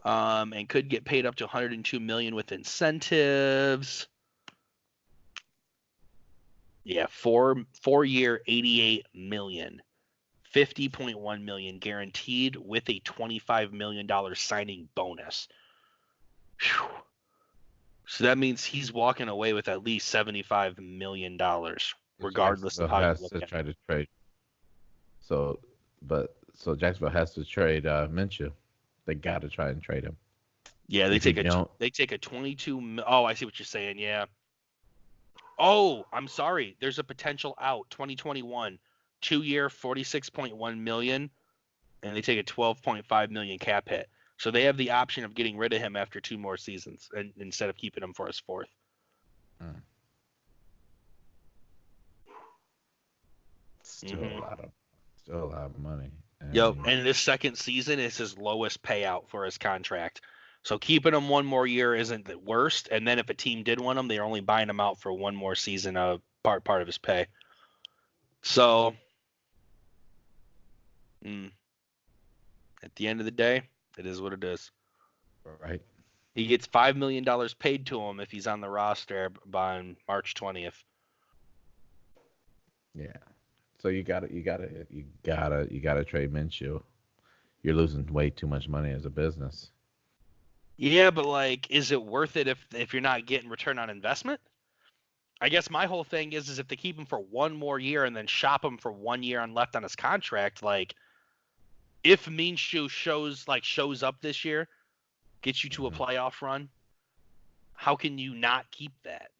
And could get paid up to 102 million with incentives. Yeah, four-year 88 million. 50.1 million guaranteed with a $25 million signing bonus. Whew. So that means he's walking away with at least $75 million, regardless of Jacksonville how you has look to at it. try to trade. So, so Jacksonville has to trade Minshew. They got to try and trade him. Yeah, If you don't, they take a 22. Oh, I see what you're saying. Yeah. Oh, I'm sorry. There's a potential out 2021, 2-year, 46.1 million, and they take a 12.5 million cap hit. So they have the option of getting rid of him after 2 more seasons, and instead of keeping him for his 4th. mm, Mm-hmm. still a lot of money. Yep. And And this second season is his lowest payout for his contract. So keeping him 1 more year isn't the worst. And then if a team did want him, they're only buying him out for 1 more season of part of his pay. So at the end of the day, it is what it is. right, He gets $5 million paid to him if he's on the roster by March 20th. yeah. So you gotta trade Minshew. You're losing way too much money as a business. Yeah, but like, is it worth it if you're not getting return on investment? I guess my whole thing is if they keep him for 1 more year and then shop him for 1 year on left on his contract, like if Minshew shows up this year, gets you to a Mhm. playoff run, how can you not keep that?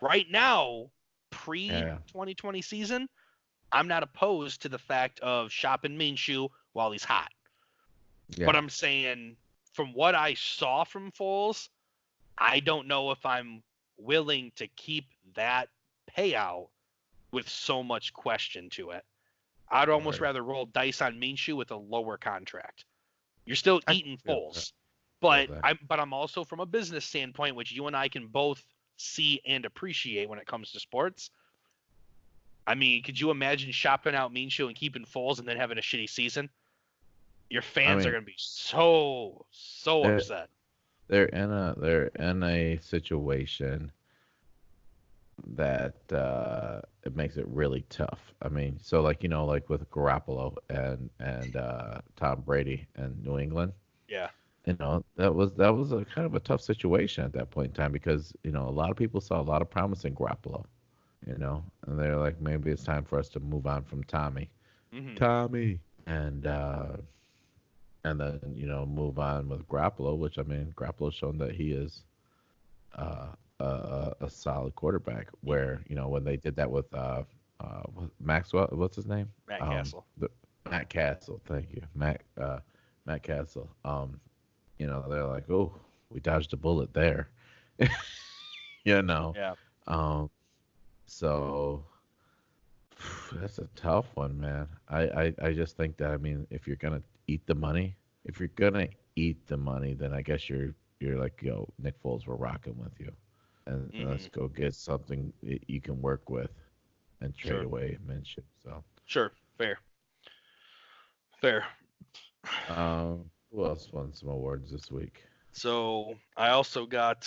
Right now, pre Yeah, 2020 season, I'm not opposed to the fact of shopping Minshew while he's hot. But yeah. I'm saying from what I saw from Foles, I don't know if I'm willing to keep that payout with so much question to it. I'd almost Word. rather roll dice on Minshew with a lower contract. You're still I eating feel that. Foles, Feel but that. I'm also from a business standpoint, which you and I can both see and appreciate when it comes to sports. I mean, could you imagine shopping out Minshew and keeping Foles and then having a shitty season? Your I fans are mean, gonna be so they're upset. they're in a situation that it makes it really tough. I mean, so like like with Garoppolo and Tom Brady and New England, Yeah. that was a kind of a tough situation at that point in time because a lot of people saw a lot of promise in Garoppolo, and they're like maybe it's time for us to move on from Tommy, Hmm. Tommy, and then move on with Garoppolo, which I mean Garoppolo's shown that he is uh, a solid quarterback. Where when they did that with Maxwell, what's his name? Matt Castle. The Matt Castle. Thank you, Matt Castle. They're like, oh, we dodged a bullet there. you know. Yeah. Um, so that's a tough one, man. I just think that I mean, if you're gonna eat the money, if you're gonna eat the money, then I guess you're like, yo, Nick Foles, we're rocking with you, and Hmm. let's go get something that you can work with and trade Sure. away Minshew. So, Sure. Fair. Fair. who else won some awards this week? So I also got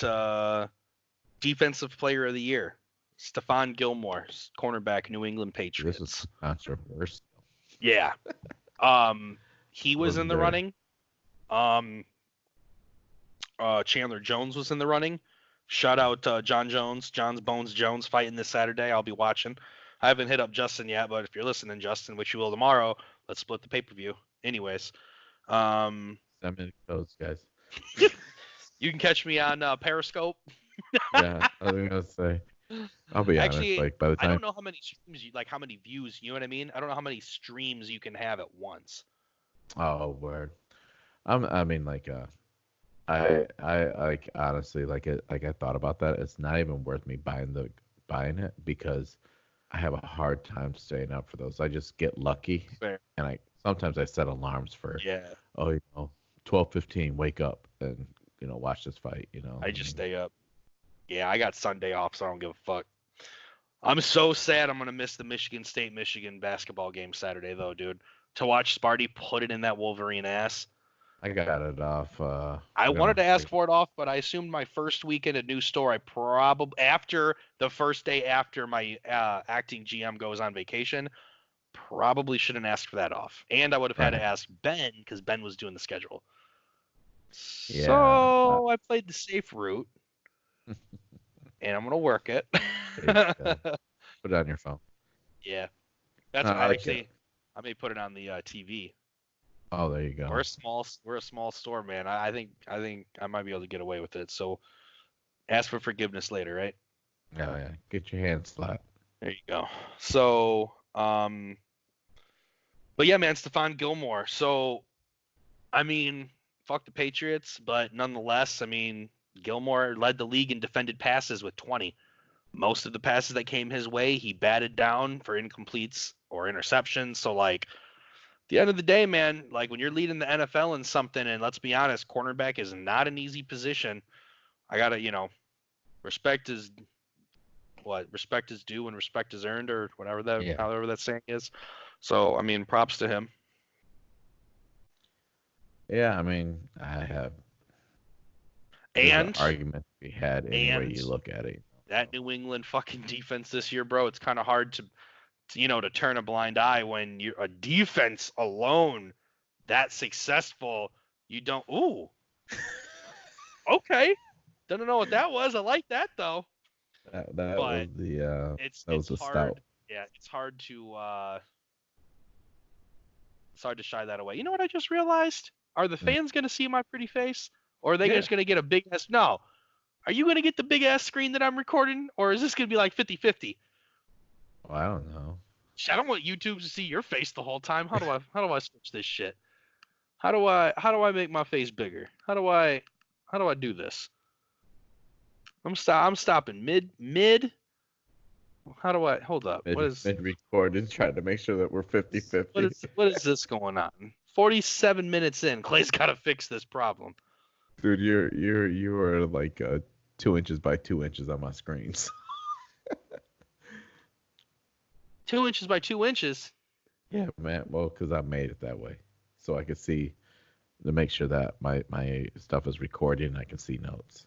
defensive player of the year, Stephon Gilmore, cornerback, New England This was Patriots. controversial. Yeah. Um, he It was was in the very. running. Um, Chandler Jones was in the running. Shout out John Jones, John's Bones Jones fighting this Saturday. I'll be watching. I haven't hit up Justin yet, but if you're listening, Justin, which you will tomorrow, let's split the pay per view. Anyways, um, Send me the codes, guys. you can catch me on Periscope. Yeah, I was gonna say. I'll be honest. Actually, Like by the I time. don't know how many streams how many views. You know what I mean? I don't know how many streams you can have at once. Oh, word. I mean, like, I like honestly, like I thought about that. It's not even worth me buying it because I have a hard time staying up for those. I just get lucky, Fair. and I sometimes I set alarms for, Yeah, 12:15, wake up and watch this fight. I I just mean, stay up. Yeah, I got Sunday off, so I don't give a fuck. I'm so sad I'm gonna miss the Michigan State Michigan basketball game Saturday though, dude. To watch Sparty put it in that Wolverine ass. I got it off. I I'm wanted gonna to ask take. for it off, but I assumed my first week in a new store, I probably after the first day after my acting GM goes on vacation, probably shouldn't ask for that off. And I would have had to Right. ask Ben because Ben was doing the schedule. Yeah. So I played the safe route, and I'm gonna work it. There you go. Put it on your phone. Yeah, that's I like it. I may put it on the TV. Oh, there you go. We're a small store, man. I think I might be able to get away with it. So ask for forgiveness later, right? Yeah, yeah. Get your hand slapped. There you go. So, but yeah, man, Stephon Gilmore. So, I mean, fuck the Patriots, but nonetheless, I mean, Gilmore led the league in defended passes with 20. Most of the passes that came his way, he batted down for incompletes or interceptions. So, like, at the end of the day, man, like when you're leading the NFL in something, and let's be honest, cornerback is not an easy position. I gotta, respect is respect is due and respect is earned, or whatever Yeah. however that saying is. So, I mean, props to him. Yeah, I mean, I have. There's an And argument to be had any way and you look at it. that New England fucking defense this year, bro, it's kind of hard to turn a blind eye when you're a defense alone that successful. You don't. Ooh, okay. Don't know what that was. I like that though. That was But the that was it's the stout. hard. Yeah, it's hard to shy that away. You know what I just realized? Are the Mm. fans gonna see my pretty face, or are they Yeah. just gonna get a big ass? No. Are you gonna get the big ass screen that I'm recording, or is this gonna be like 50-50? Well, I don't know. I don't want YouTube to see your face the whole time. How do I switch this shit? How do I make my face bigger? How do I do this? I'm stopping mid. How do I hold up? Mid recording, trying to make sure that we're 50-50. What is this going on? 47 minutes in, Clay's got to fix this problem. Dude, you are like 2 inches by 2 inches on my screens. 2 inches by 2 inches. Yeah, man. Well, because I made it that way, so I could see to make sure that my stuff is recording. I can see notes.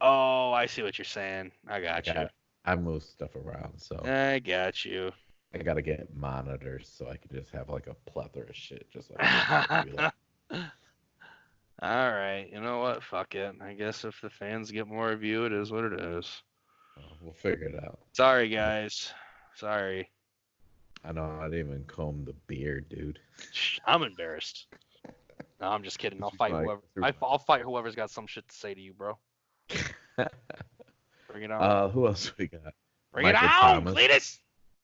Oh, I see what you're saying. I got Like you. I move stuff around, so I got you. I gotta get monitors so I can just have like a plethora of shit, just like. All right. You know what? Fuck it. I guess if the fans get more of you, it is what it is. We'll figure it out. Sorry, guys. Sorry. I know I didn't even comb the beard, dude. I'm embarrassed. No, I'm just kidding. I'll fight whoever. I'll fight whoever's got some shit to say to you, bro. Bring it on. Who else we got? Bring Michael it on, Thomas. Cletus.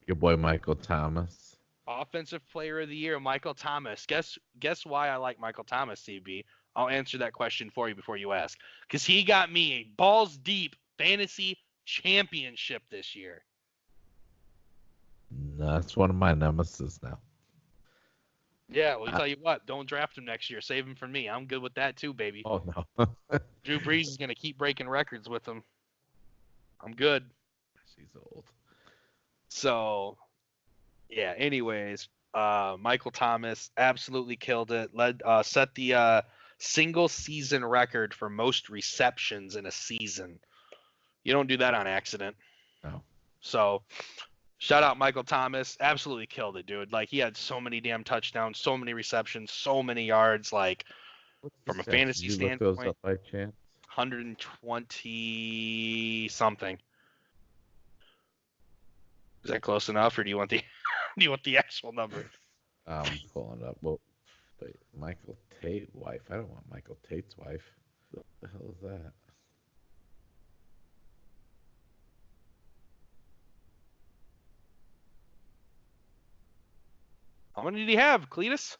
Your boy Michael Thomas. Offensive Player of the Year, Michael Thomas. Guess why I like Michael Thomas, CB? I'll answer that question for you before you ask. Because he got me a balls deep fantasy championship this year. That's one of my nemesis now. Yeah, well, I'll tell you what. Don't draft him next year. Save him for me. I'm good with that too, baby. Oh no. Drew Brees is gonna keep breaking records with him. I'm good. She's old. So, yeah. Anyways, Michael Thomas absolutely killed it. Set the single season record for most receptions in a season. You don't do that on accident. No. So, shout out Michael Thomas. Absolutely killed it, dude. Like he had so many damn touchdowns, so many receptions, so many yards. Like from a fantasy standpoint, look those up by chance? 120 something. Is that close enough, or do you want the actual number? I'm pulling it up. Well, wait, Michael Tate wife. I don't want Michael Tate's wife. What the hell is that? How many did he have, Cletus?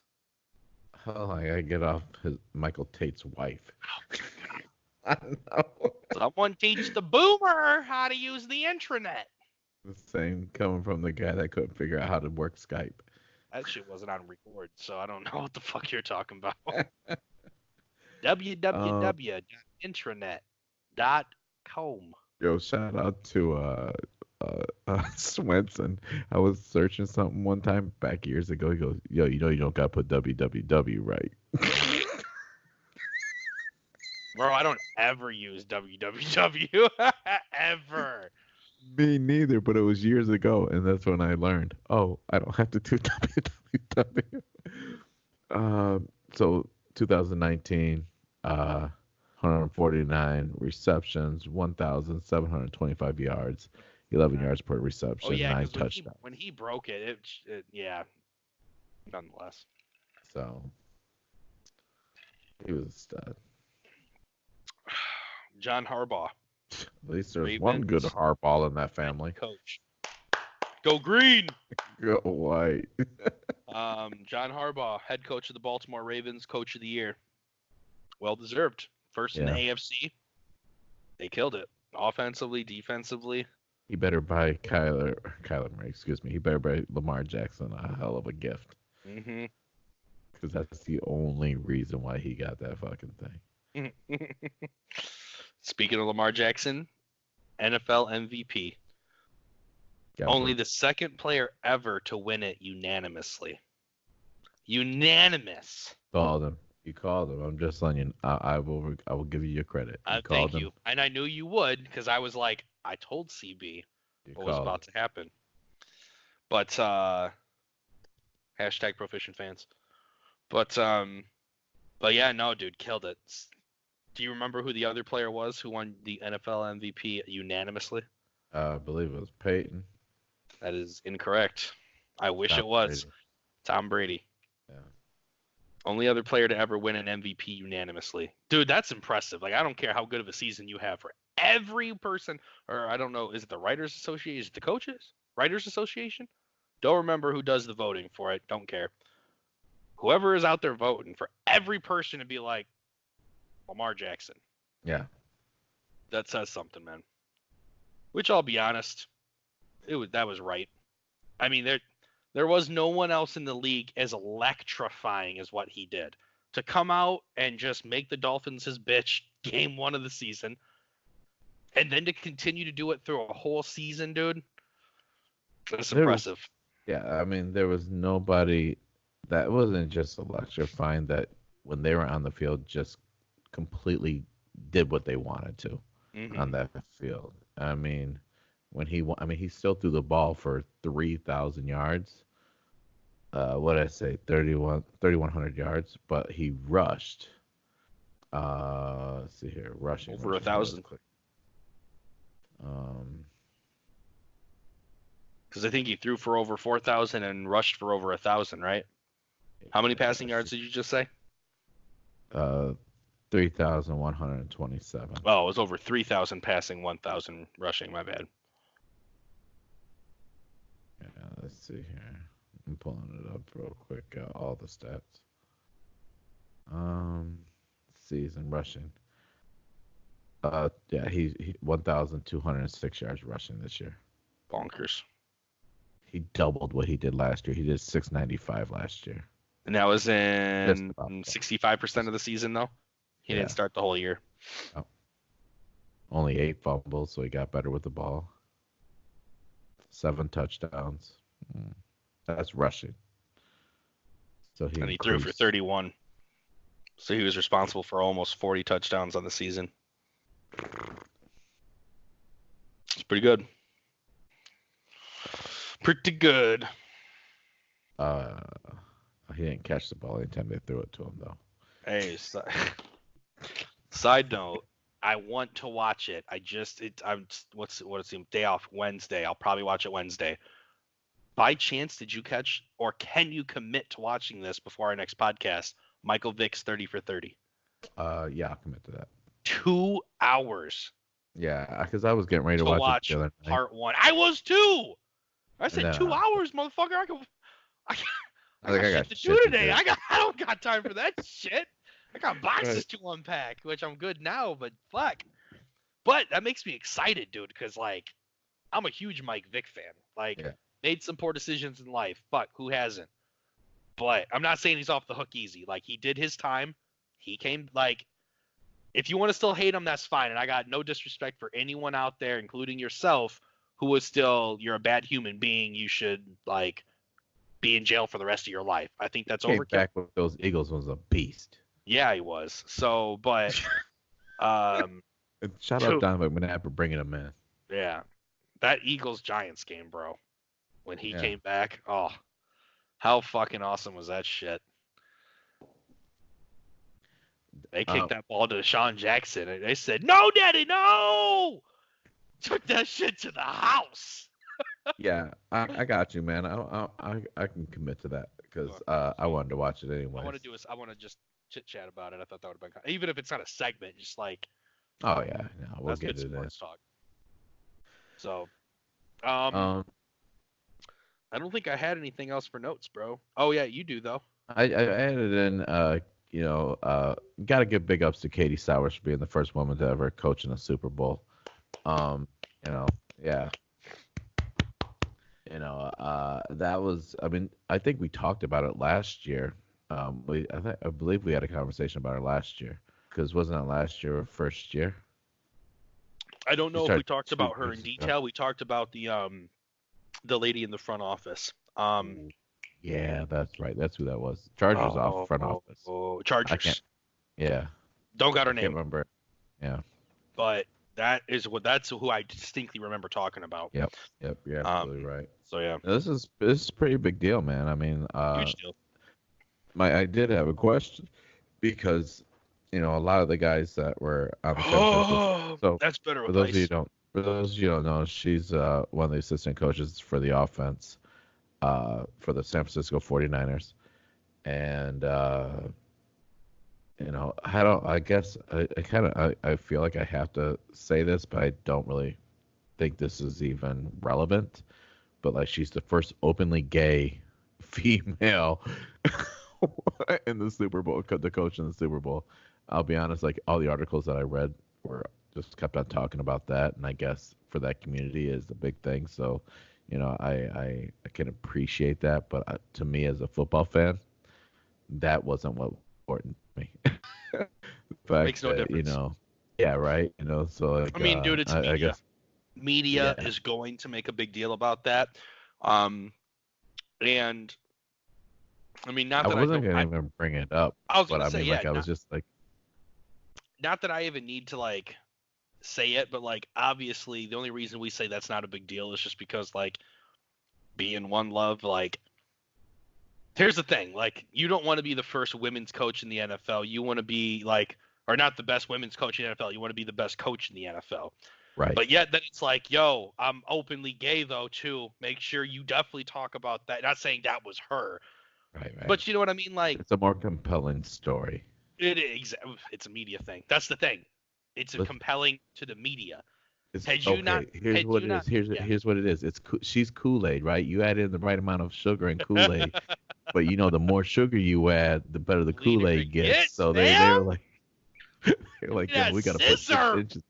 Oh, I gotta get off Michael Tate's wife. I don't know. Someone teach the boomer how to use the intranet. The same coming from the guy that couldn't figure out how to work Skype. That shit wasn't on record, so I don't know what the fuck you're talking about. www.intranet.com. Yo, shout out to Swenson. I was searching something one time back years ago. He goes, "Yo, you know you don't gotta put www, right?" Bro, I don't ever use www. Ever. Me neither, but it was years ago, and that's when I learned. Oh, I don't have to do www. So 2019, 149 receptions, 1,725 yards, 11 yards per Oh reception, yeah, nine because touchdowns. when he broke it, yeah. Nonetheless, So he was a stud. John Harbaugh, At least there's one good Ravens hardball in that head family. coach. Go green. Go white. John Harbaugh, head coach of the Baltimore Ravens, coach of the year. Well deserved. First in the Yeah. AFC. They killed it. Offensively, defensively. He better buy Kyler Murray, excuse me. He better buy Lamar Jackson a hell of a gift. Mm-hmm. Because that's the only reason why he got that fucking thing. Speaking of Lamar Jackson, NFL MVP. Only the second player ever to win it unanimously. Unanimous. Called him. You called him. I'm just letting you. I will give you your credit. You called Thank him. you. And I knew you would because I was like, I told CB what was about to happen. But hashtag proficient fans. But yeah, no, dude, killed it. Do you remember who the other player was who won the NFL MVP unanimously? I believe it was Peyton. That is incorrect. I wish Tom it was. Brady. Tom Brady. Yeah. Only other player to ever win an MVP unanimously. Dude, that's impressive. Like, I don't care how good of a season you have for every person, or I don't know, is it the Writers Association? Is it the coaches? Writers Association? Don't remember who does the voting for it. Don't care. Whoever is out there voting, for every person to be like, Lamar Jackson. Yeah. That says something, man. Which I'll be honest, that was right. I mean, there was no one else in the league as electrifying as what he did. To come out and just make the Dolphins his bitch game one of the season, and then to continue to do it through a whole season, dude. That's impressive. I mean, there was nobody that wasn't just electrifying that when they were on the field just completely did what they wanted to on that field. I mean, he still threw the ball for 3,000 yards. What did I say? 3,100 yards, but he rushed. Let's see here, rushing Over 1,000. Because I think he threw for over 4,000 and rushed for over 1,000, right? How many passing yards did you just say? 3,127. Oh, it was over 3,000 passing, 1,000 rushing. My bad. Yeah, let's see here. I'm pulling it up real quick. All the stats. Season rushing. Yeah, he 1,206 yards rushing this year. Bonkers. He doubled what he did last year. He did 695 last year. And that was in 65% of the season, though. He didn't start the whole year. Oh. Only 8 fumbles, so he got better with the ball. 7 touchdowns. That's rushing. So he threw for 31. So he was responsible for almost 40 touchdowns on the season. It's pretty good. Pretty good. He didn't catch the ball anytime they threw it to him, though. Hey, side note, I want to watch it. What's the day off? Wednesday. I'll probably watch it Wednesday. By chance, did you catch, or can you commit to watching this before our next podcast? Michael Vick's 30 for 30. Yeah, I'll commit to that. 2 hours. Yeah, because I was getting ready to watch it the other night. Part 1. I was too. I said 2 hours, motherfucker. I got shit to do today. I don't got time for that shit. I got boxes to unpack, which I'm good now, but fuck. But that makes me excited, dude, because like I'm a huge Mike Vick fan. Like made some poor decisions in life. Fuck, who hasn't? But I'm not saying he's off the hook easy. Like he did his time. He came like if you want to still hate him, that's fine. And I got no disrespect for anyone out there, including yourself, who is still you're a bad human being. You should like be in jail for the rest of your life. I think that's overkill. Back with those Eagles was a beast. Yeah, he was. So, but shout out Donovan McNabb for bringing him in. Yeah, that Eagles Giants game, bro. When he came back, oh, how fucking awesome was that shit? They kicked that ball to Deshaun Jackson, and they said, "No, Daddy, no!" Took that shit to the house. Yeah, I got you, man. I can commit to that because I wanted to watch it I anyways. want to do is I want to just chit chat about it. I thought that would have been even if it's not a segment, just like Oh yeah, no, we'll that's get good it in. sports talk. So, Um, I don't think I had anything else for notes, bro. Oh yeah, you do though. I added in, got to give big ups to Katie Sowers for being the first woman to ever coach in a Super Bowl. Um, you know, yeah, that was. I mean, I think we talked about it last year. I believe we had a conversation about it last year because wasn't it last year or first year? I don't She know if we started talked two about her in years ago. detail. We talked about the lady in the front office. Ooh, yeah, that's right. That's who that was. Chargers off front office. I can't. Chargers. Yeah, Don't got I her can't name, remember. Yeah. but that's who I distinctly remember talking about. Yep. Yep. You're absolutely right. So yeah, This is a pretty big deal, man. I mean, huge deal. I did have a question because a lot of the guys that were on the San Francisco. Oh, So that's better for with those of you who ice. don't, for those of you who don't know, she's one of the assistant coaches for the offense for the San Francisco 49ers, and I guess I kind of I feel like I have to say this, but I don't really think this is even relevant. But like she's the first openly gay female in the Super Bowl, the coach in the Super Bowl. I'll be honest, like all the articles that I read were just kept on talking about that, and I guess for that community is a big thing. So, I can appreciate that, but to me as a football fan, that wasn't what was important to me. The fact Makes no that difference. yeah, right, so I like mean, dude, it's I media. guess Media yeah, is going to make a big deal about that. Um, and I mean, not I that I wasn't don't. gonna even bring it up, I was but gonna I say, mean, yeah, like I was just like, not that I even need to like say it, but like obviously the only reason we say that's not a big deal is just because like being one love, like here's the thing, like you don't want to be the first women's coach in the NFL. You want to be like, or not the best women's coach in the NFL. You want to be the best coach in the NFL. right, But yet then it's like, yo, I'm openly gay though too. Make sure you definitely talk about that. Not saying that was her, right. but you know what I mean. Like It's a more compelling story. it's a media thing. That's the thing. It's a Listen, compelling to the media. it's Had you not, okay. Here's had what you it is. not, yeah. Here's what it is. She's Kool-Aid, right? You add in the right amount of sugar in Kool-Aid, but the more sugar you add, the better the Cleaner Kool-Aid it gets. gets, So they fam. were like they're Give me like, yo, that we gotta put six scissor. inches.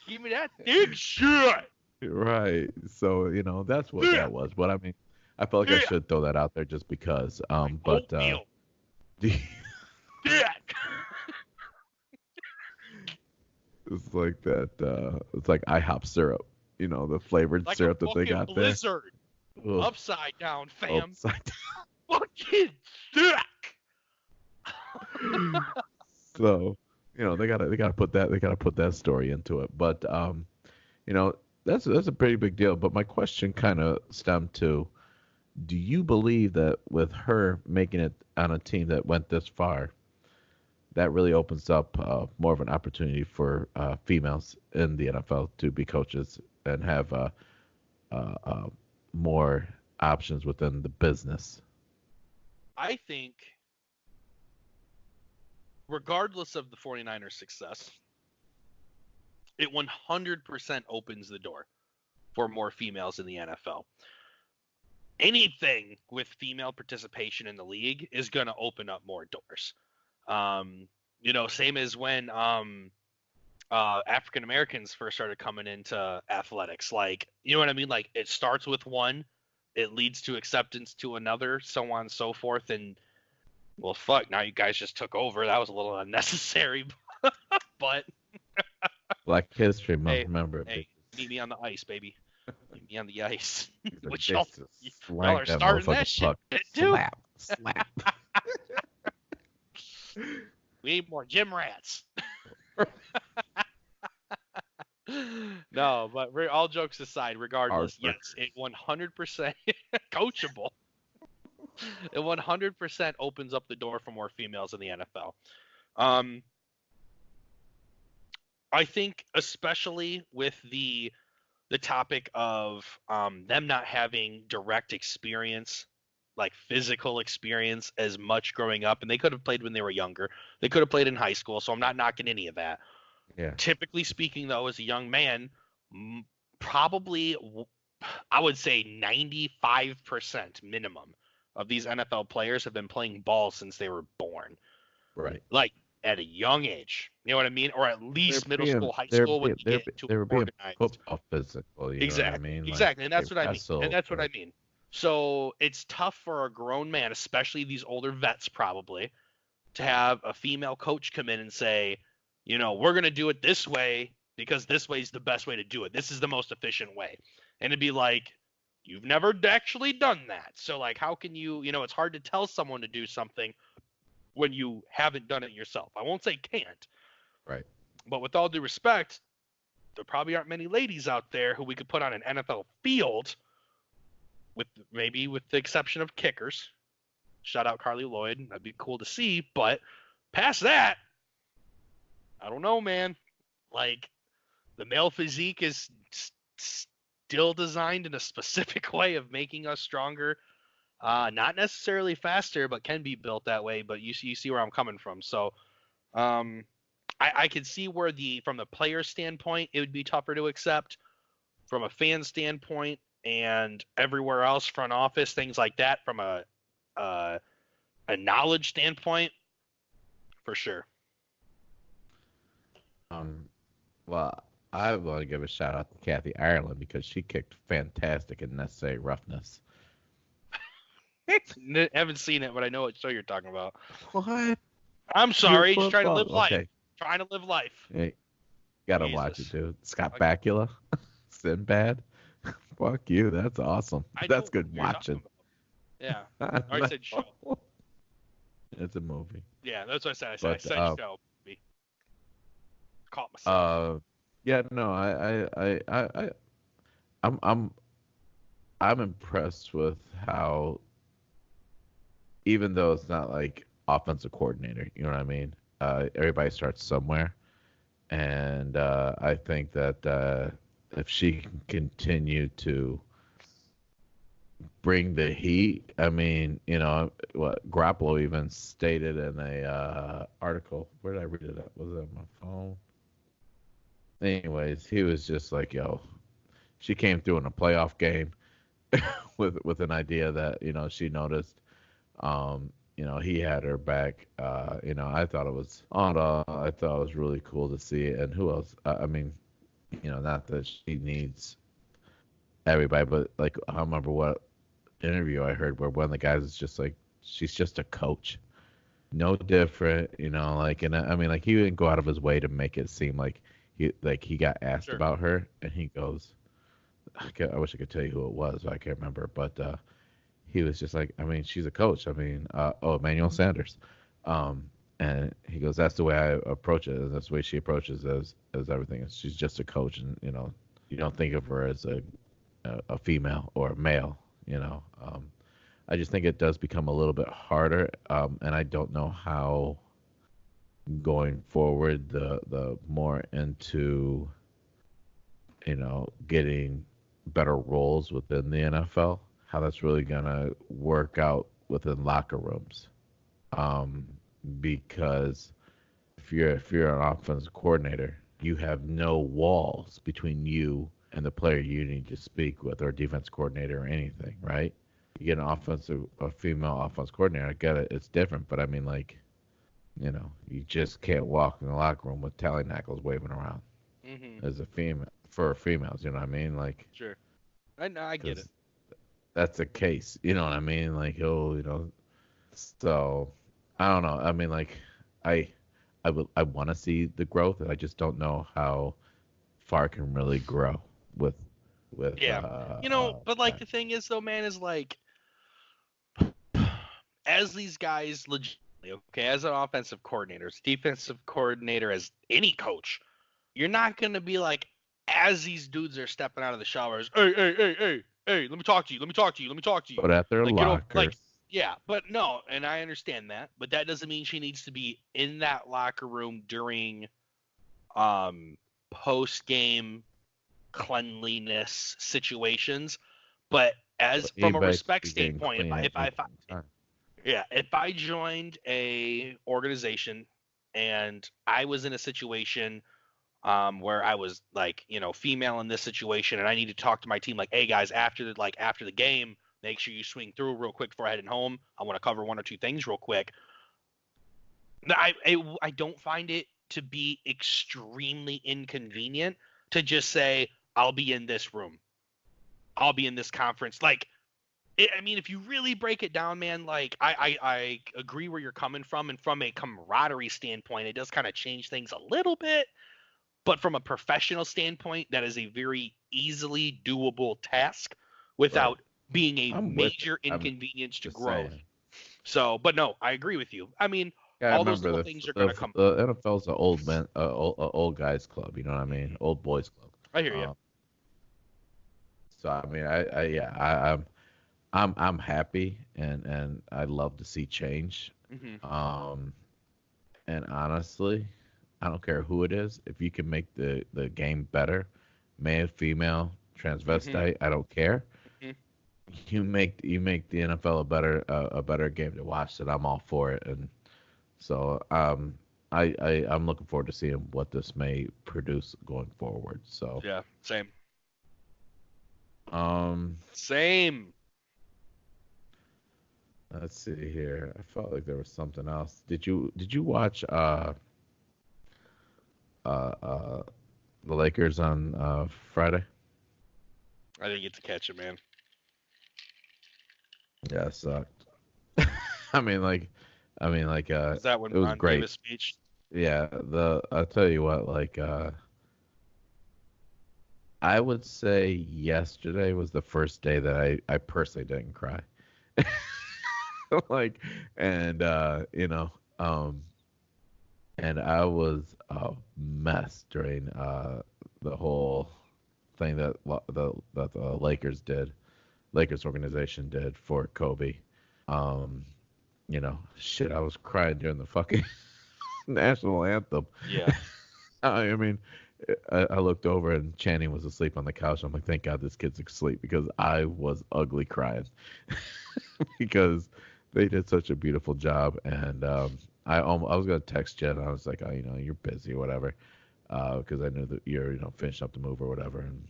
Give me that thick shit. Right. So that's what Yeah, that was. But I mean, I felt like I yeah. should throw that out there just because. Like But oatmeal. the- Yeah. it's like that. It's like IHOP syrup. The flavored Like a syrup that they fucking got there. blizzard. Ugh, Upside down, fam. upside Fucking thick. So, they gotta put that story into it. But you know, that's a pretty big deal. But my question kind of stemmed to, do you believe that with her making it on a team that went this far, that really opens up more of an opportunity for females in the NFL to be coaches and have uh, more options within the business? I think, regardless of the 49ers' success, it 100% opens the door for more females in the NFL. Anything with female participation in the league is going to open up more doors. Same as when African Americans first started coming into athletics. Like, you know what I mean? Like, it starts with one, it leads to acceptance to another, so on and so forth. And, well, fuck, now you guys just took over. That was a little unnecessary. But, Black History Month, hey, remember it. hey, meet me on the ice, baby. Meet me on the ice. Which Just y'all are that starting that motherfucking shit puck. too. Slap, slap. We need more gym rats. No, but all jokes aside, regardless, Hard yes, it 100% coachable. It 100% opens up the door for more females in the NFL. I think especially with the topic of them not having direct experience, like physical experience as much growing up, and they could have played when they were younger. They could have played in high school, so I'm not knocking any of that. Yeah. Typically speaking, though, as a young man, probably I would say 95% minimum of these NFL players have been playing ball since they were born, Right. like at a young age. You know what I mean? Or at They're least middle being school, high school when you get into they were being organized. football physical. You know what I Exactly, mean? Like exactly, and they that's what I mean. And wrestled that's what or I mean. So it's tough for a grown man, especially these older vets, probably, to have a female coach come in and say, we're going to do it this way because this way is the best way to do it. This is the most efficient way. And it'd be like, you've never actually done that. So, like, how can you, it's hard to tell someone to do something when you haven't done it yourself. I won't say can't, right. but with all due respect, there probably aren't many ladies out there who we could put on an NFL field with the exception of kickers. Shout out Carly Lloyd. That'd be cool to see. But past that, I don't know, man. Like, the male physique is still designed in a specific way of making us stronger. Not necessarily faster, but can be built that way. But you see where I'm coming from. So, I could see where from the player standpoint, it would be tougher to accept. From a fan standpoint and everywhere else, front office, things like that, from a knowledge standpoint, for sure. Well, I want to give a shout out to Kathy Ireland because she kicked fantastic in Necessary Roughness. Haven't seen it, but I know what show you're talking about. What? I'm sorry, just trying to Football? live life. Okay. Trying to live life. Hey, gotta watch it, dude. Scott Bakula, Sinbad. Fuck you. That's awesome. That's good watching. Yeah. I said show. It's a movie. Yeah, that's what I said. I said show. Caught myself. Yeah, no, I'm impressed with how, even though it's not like offensive coordinator, you know what I mean? Everybody starts somewhere, and I think that if she can continue to bring the heat, I mean, what Garoppolo even stated in a article. Where did I read it at? Was it on my phone? Anyways, he was just like, "Yo, she came through in a playoff game with an idea that she noticed. He had her back. I thought it was I thought it was really cool to see it. And who else? I mean, not that she needs everybody, but like I remember what interview I heard where one of the guys is just like, she's just a coach, no different, like, and I mean, like, he didn't go out of his way to make it seem like he got asked about her, and he goes, I wish I could tell you who it was, I can't remember, but he was just like, I mean, she's a coach. I mean, Emmanuel Sanders. And he goes, that's the way I approach it. And that's the way she approaches as everything. She's just a coach, and you don't think of her as a female or a male. I just think it does become a little bit harder, and I don't know how going forward the more into getting better roles within the NFL, how that's really gonna work out within locker rooms. Because if you're an offensive coordinator, you have no walls between you and the player you need to speak with, or defense coordinator, or anything, right? You get a female offense coordinator, I get it, it's different, but I mean, like, you just can't walk in the locker room with tallynackles waving around as a female for females, you know what I mean? Like, sure, I get it. That's the case, you know what I mean? Like, so I don't know. I mean, like, I want to see the growth, and I just don't know how far it can really grow with yeah. But like, the thing is, though, man, is like, as these guys legitimately, okay, as an offensive coordinator, as defensive coordinator, as any coach, you're not gonna be like, as these dudes are stepping out of the showers, hey, let me talk to you. But at their lockers. Yeah, but no, and I understand that, but that doesn't mean she needs to be in that locker room during post game cleanliness situations, but as from a Anybody respect be getting standpoint, clean at any point in time. if I joined a organization and I was in a situation where I was like, female in this situation, and I need to talk to my team like, hey guys, after the game, make sure you swing through real quick before heading home. I want to cover one or two things real quick. I don't find it to be extremely inconvenient to just say I'll be in this room, I'll be in this conference. Like, I mean, if you really break it down, man, like I agree where you're coming from, and from a camaraderie standpoint, it does kind of change things a little bit. But from a professional standpoint, that is a very easily doable task Right. without being a I'm with it. major I'm inconvenience to just growth. saying. So, but no, I agree with you. I mean, Yeah, I all those remember little the things are the, gonna come. the NFL's an old man, old guys club. You know what I mean? Old boys club. I hear you. Um, so I mean, yeah, I'm happy and I love to see change. Hmm. Um, and honestly, I don't care who it is. If you can make the game better, male, female, Hmm. transvestite, I don't care. Hmm. You make the NFL a better game to watch. Then I'm all for it. And so I'm looking forward to seeing what this may produce going forward. So Yeah, same. um, Same. let's see here. I felt like there was something else. Did you watch uh the Lakers on Friday? I didn't get to catch it, man. Yeah, it sucked. I mean, like, Is that when it was Ron gave great. his speech? Yeah, I'll tell you what, I would say yesterday was the first day that I personally didn't cry. Like, and um, and I was a mess during the whole thing that the Lakers organization did for Kobe. Um, shit, I was crying during the fucking national anthem. Yeah. I mean, I looked over and Channing was asleep on the couch. I'm like, thank God this kid's asleep because I was ugly crying because they did such a beautiful job. And I was gonna text Jen. I was like, oh, you're busy, or whatever, because I knew that you're finishing up the move or whatever. And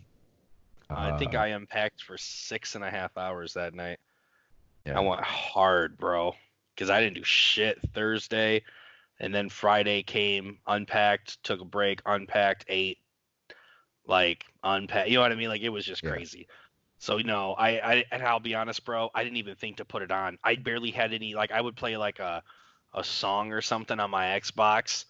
I think uh, I unpacked for 6.5 hours that night. I yeah, went hard, bro, because I didn't do shit Thursday, and then Friday came, unpacked, took a break, unpacked, ate, like unpacked. You know what I mean? Like it was just yeah, crazy. So no, I and I'll be honest, bro, I didn't even think to put it on. I barely had any. Like I would play like a song or something on my Xbox,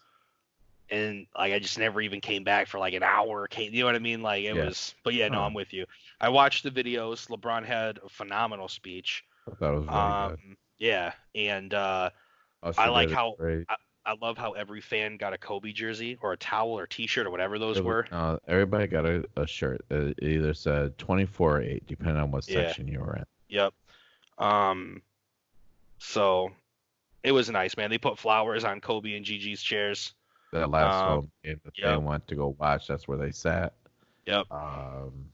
and like I just never even came back for like an hour. You know what I mean? Like it yeah. was. But yeah, no, Oh, I'm with you. I watched the videos. LeBron had a phenomenal speech. I thought it was really good. Yeah, and I Usher like did it how great. I love how every fan got a Kobe jersey or a towel or T-shirt or whatever those It was, were. everybody got a shirt. It either said 24 or 8, depending on what Yeah. section you were in. Yep. Um. So it was nice, man. They put flowers on Kobe and Gigi's chairs. That last Um. home game that they Yep. went to go watch, that's where they sat. Yep. Um,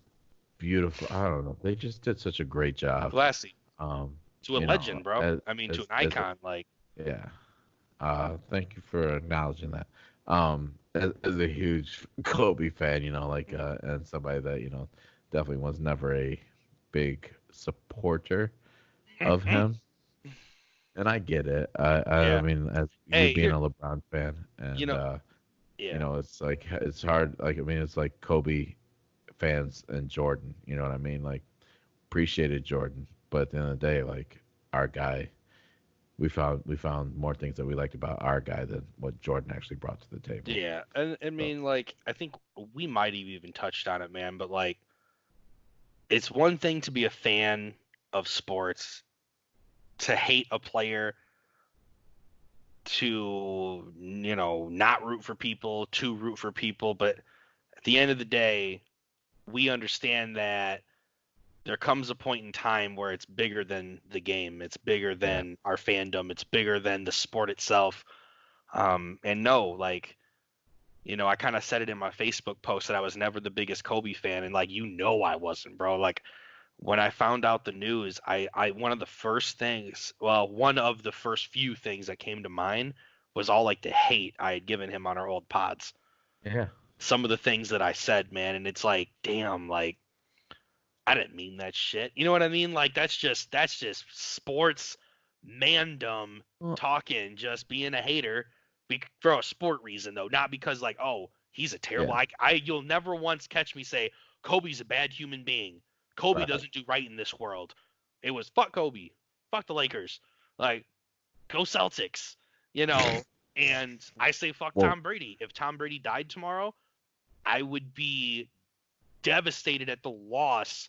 Beautiful. I don't know. They just did such a great job. Classy. Um, To a legend, bro. as I mean, to an as icon. Like, yeah. Thank you for acknowledging that. As a huge Kobe fan, and somebody that definitely was never a big supporter of him, and I get it. I yeah. mean, as me Hey, being here. a LeBron fan, You and know. Yeah. it's like it's hard. Like I mean, it's like Kobe fans and Jordan. You know what I mean? Like appreciated Jordan, but at the end of the day, like our guy, we found more things that we liked about our guy than what Jordan actually brought to the table. Yeah. And I So mean, like, I think we might have even touched on it, man. But like, it's one thing to be a fan of sports, to hate a player, to not root for people, to root for people. But at the end of the day, we understand that there comes a point in time where it's bigger than the game. It's bigger yeah, than our fandom. It's bigger than the sport itself. And no, like I kind of said it in my Facebook post that I was never the biggest Kobe fan, and like I wasn't, bro. Like when I found out the news, one of the first things, well, one of the first few things that came to mind was all like the hate I had given him on our old pods. Yeah. Some of the things that I said, man, and it's like, damn, like I didn't mean that shit. You know what I mean? Like that's just sports mandom Well, talking, just being a hater for a sport reason though, not because like, oh, he's a terrible. yeah. You'll never once catch me say Kobe's a bad human being. Kobe Right. doesn't do right in this world. It was fuck Kobe, fuck the Lakers, like go Celtics, you know. And I say fuck Well, Tom Brady. If Tom Brady died tomorrow, I would be devastated at the loss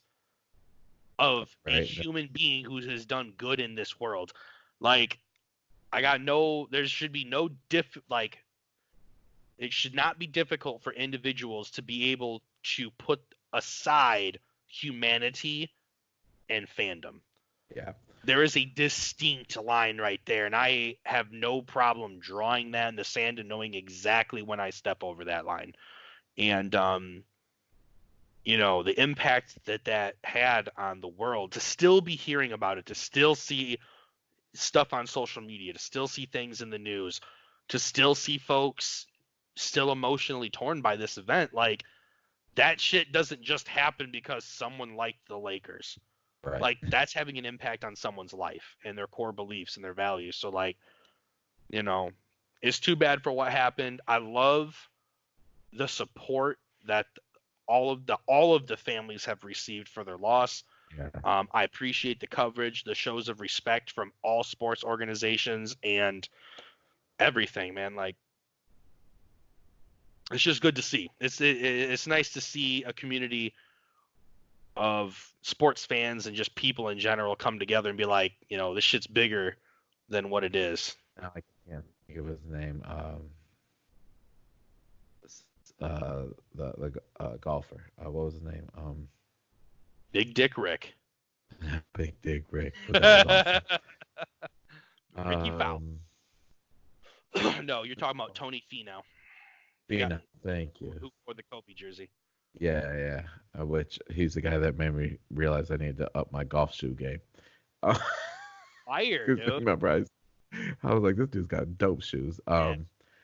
of a right. human being who has done good in this world. Like there should be no like it should not be difficult for individuals to be able to put aside humanity and fandom. Yeah. There is a distinct line right there, and I have no problem drawing that in the sand and knowing exactly when I step over that line. And the impact that had on the world, to still be hearing about it, to still see stuff on social media, to still see things in the news, to still see folks still emotionally torn by this event. Like that shit doesn't just happen because someone liked the Lakers. Right. Like that's having an impact on someone's life and their core beliefs and their values. So like, you know, it's too bad for what happened. I love the support that all of the families have received for their loss. Yeah. I appreciate the coverage, the shows of respect from all sports organizations, and everything, man. Like, it's just good to see. It's nice to see a community of sports fans and just people in general come together and be like, this shit's bigger than what it is. Now I can't think of his name. The golfer. What was his name? Big Dick Rick. Big Dick Rick. But that was Ricky Fowl. awesome. No, you're talking about Tony Finau. Bina, thank you. Who wore the Kobe jersey. Yeah, yeah. Which he's the guy that made me realize I needed to up my golf shoe game. Uh, Fire, 'cause dude. remember, I was like, this dude's got dope shoes. Yeah.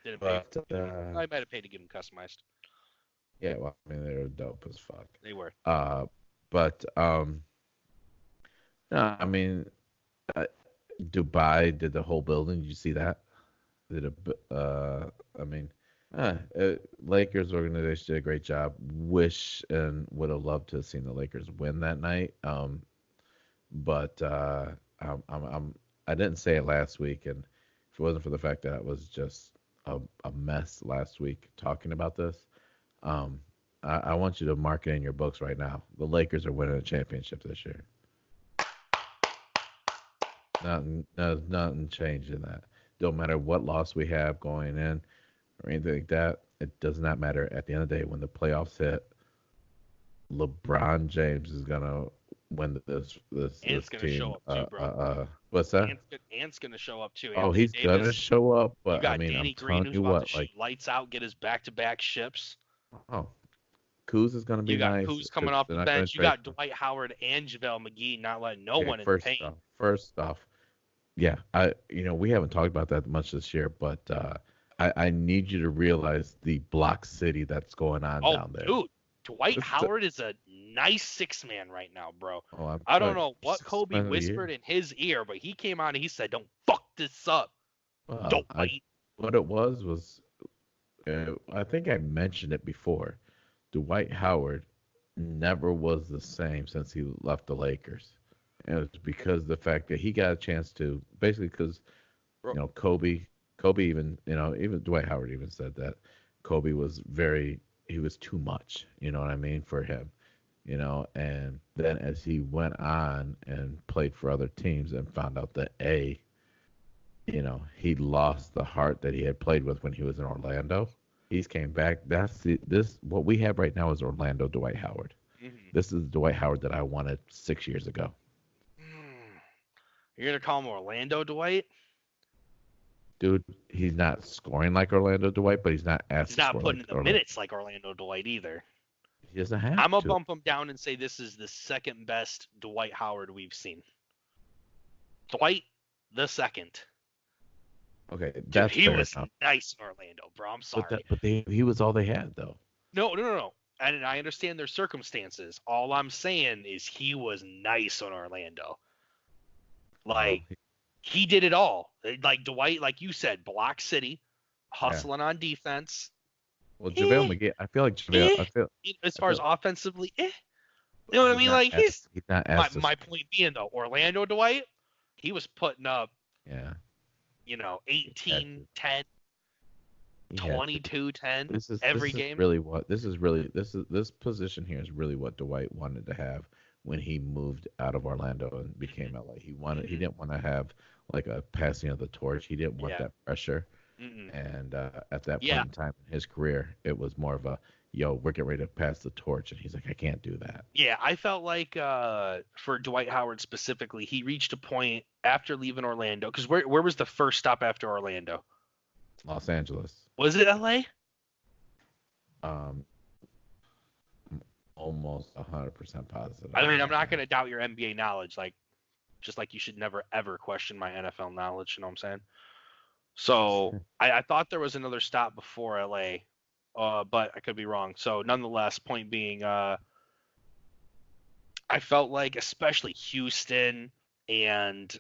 Didn't pay. But I might have paid to get them customized. yeah, well, I mean, they were dope as fuck. They were. But no, I mean, uh, Dubai did the whole building. Did you see that? Did I mean, Lakers organization did a great job. Wish and would have loved to have seen the Lakers win that night. But I didn't say it last week, and if it wasn't for the fact that it was just a mess last week talking about this, I want you to mark it in your books right now. The Lakers are winning a championship this year. Nothing changed in that. Don't matter what loss we have going in or anything like that. It does not matter. At the end of the day, when the playoffs hit, LeBron James is gonna win this Gonna team. show up too, bro. What's that? Ant's gonna show up too. Oh, Anthony he's Davis. gonna show up, You but I got mean, Danny I'm Green telling who's you about what, to like, shoot lights out, get his back-to-back ships. oh, Kuz is gonna be You got nice. Kuz coming if off they're the not gonna bench. You trade got him. Dwight Howard and JaVale McGee not letting no Okay, one in the paint. first off, yeah, we haven't talked about that much this year, but I need you to realize the block city that's going on Oh, down there. dude, Dwight This- Howard is a nice six-man right now, bro. Oh, I don't telling you, know what 6 Kobe man of the year. whispered in his ear, but he came on and he said, "Don't fuck this up. Well, Dwight." what it was, I think I mentioned it before. Dwight Howard never was the same since he left the Lakers. And it's because of the fact that he got a chance to basically because Kobe even even Dwight Howard even said that Kobe was he was too much, you know what I mean, for him, and then as he went on and played for other teams and found out that he lost the heart that he had played with when he was in Orlando. He's came back. This what we have right now is Orlando Dwight Howard. Mhm. This is Dwight Howard that I wanted 6 years ago. You're gonna call him Orlando Dwight? dude, he's not scoring like Orlando Dwight, but he's not asked He's to not score like putting in the Orlando. minutes like Orlando Dwight either. He doesn't have I'm gonna to. bump him down and say this is the second best Dwight Howard we've seen. Dwight the second. Okay, Dude, that's he fair was enough. nice in Orlando, bro. I'm sorry. He was all they had though. No. And I understand their circumstances. All I'm saying is he was nice on Orlando. Well, Like, he did it all. Like Dwight, like you said, block city, yeah. hustling on defense. Well, Eh, JaVale McGee, I feel like JaVale. eh. As I far as feel offensively, You know what I he's mean? not Like asked. He's not asked to. my point being though, Orlando Dwight, he was putting up, Yeah, he had 18, to. 10, He had to. 22, 10 This is every game. really what this position here is really what Dwight wanted to have when he moved out of Orlando and became LA. He didn't want to have like a passing of the torch. He didn't want Yeah. that pressure. Mm-mm. And at that Yeah. point in time in his career, it was more of a yo, we're getting ready to pass the torch, and he's like, I can't do that. Yeah, I felt like for Dwight Howard specifically, he reached a point after leaving Orlando. Because where was the first stop after Orlando? Los Angeles, Was it LA? um, almost 100% positive. I mean, I'm not gonna doubt your NBA knowledge, just like you should never ever question my NFL knowledge. You know what I'm saying? So I thought there was another stop before LA, but I could be wrong. So nonetheless, point being, I felt like especially Houston and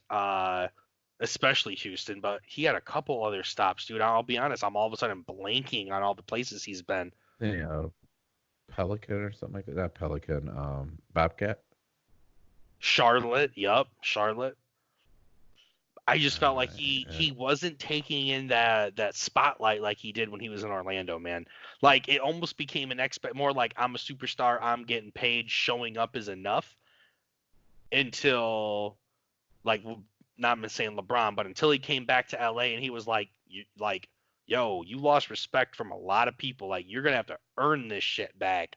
especially Houston, but he had a couple other stops, dude. I'll be honest, I'm all of a sudden blanking on all the places he's been. Pelican or something like that. Not Pelican, Bobcat. Charlotte, yup, Charlotte. I just felt like Yeah. he wasn't taking in that spotlight like he did when he was in Orlando, man. Like it almost became more like I'm a superstar, I'm getting paid, showing up is enough until like not saying LeBron, but until he came back to LA and he was yo, you lost respect from a lot of people. Like you're gonna have to earn this shit back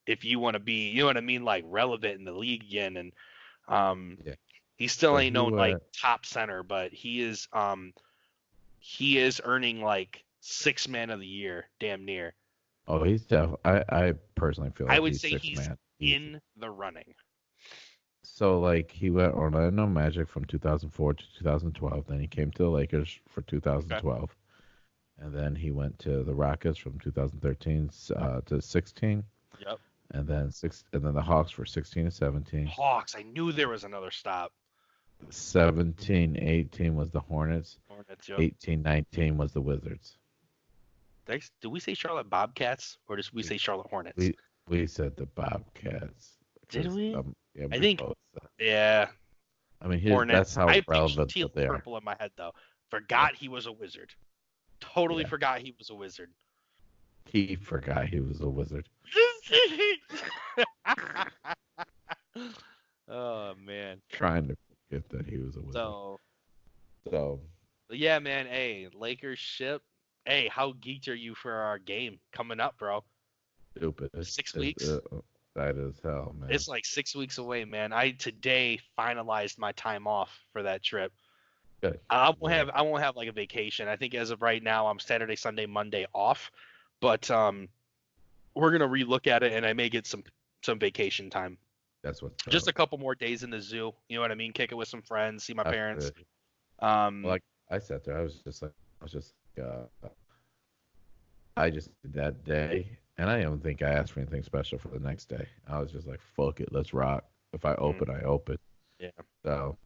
if you want to be, you know what I mean, like relevant in the league again. And Yeah. he still But ain't no like top center, but he is earning like 6 man of the year, damn near. Oh, he's tough. I personally feel like I would he's say six he's man. in the running. So like he went Orlando Magic from 2004 to 2012. Then he came to the Lakers for 2012, and then he went to the Rockets from 2013 to 16. Yep. And then the Hawks for 16 to 17. Hawks. I knew there was another stop. 17, 18 was the Hornets. Yep. 18, 19 was the Wizards. Did we say Charlotte Bobcats or did we say Charlotte Hornets? We said the Bobcats. Did we? Yeah, I think. Both. Yeah. I mean, Hornets. that's how I relevant teal they are. purple in my head though. Forgot he was a Wizard. Totally forgot he was a Wizard. He forgot he was a Wizard. Oh man. Trying to forget that he was a Wizard. So. Yeah, man. Hey, Lakers ship. Hey, how geeked are you for our game coming up, bro? Stupid. 6 weeks. That is hell, man. It's like 6 weeks away, man. I today finalized my time off for that trip. Good. I won't have like a vacation. I think as of right now, I'm Saturday, Sunday, Monday off, but we're gonna relook at it, and I may get some vacation time. That's what's just a couple more days in the zoo. You know what I mean? Kick it with some friends, see my parents. Good. Like I sat there, I was just I just did that day, and I don't think I asked for anything special for the next day. I was just like, fuck it, let's rock. If I open, I open. Yeah. So.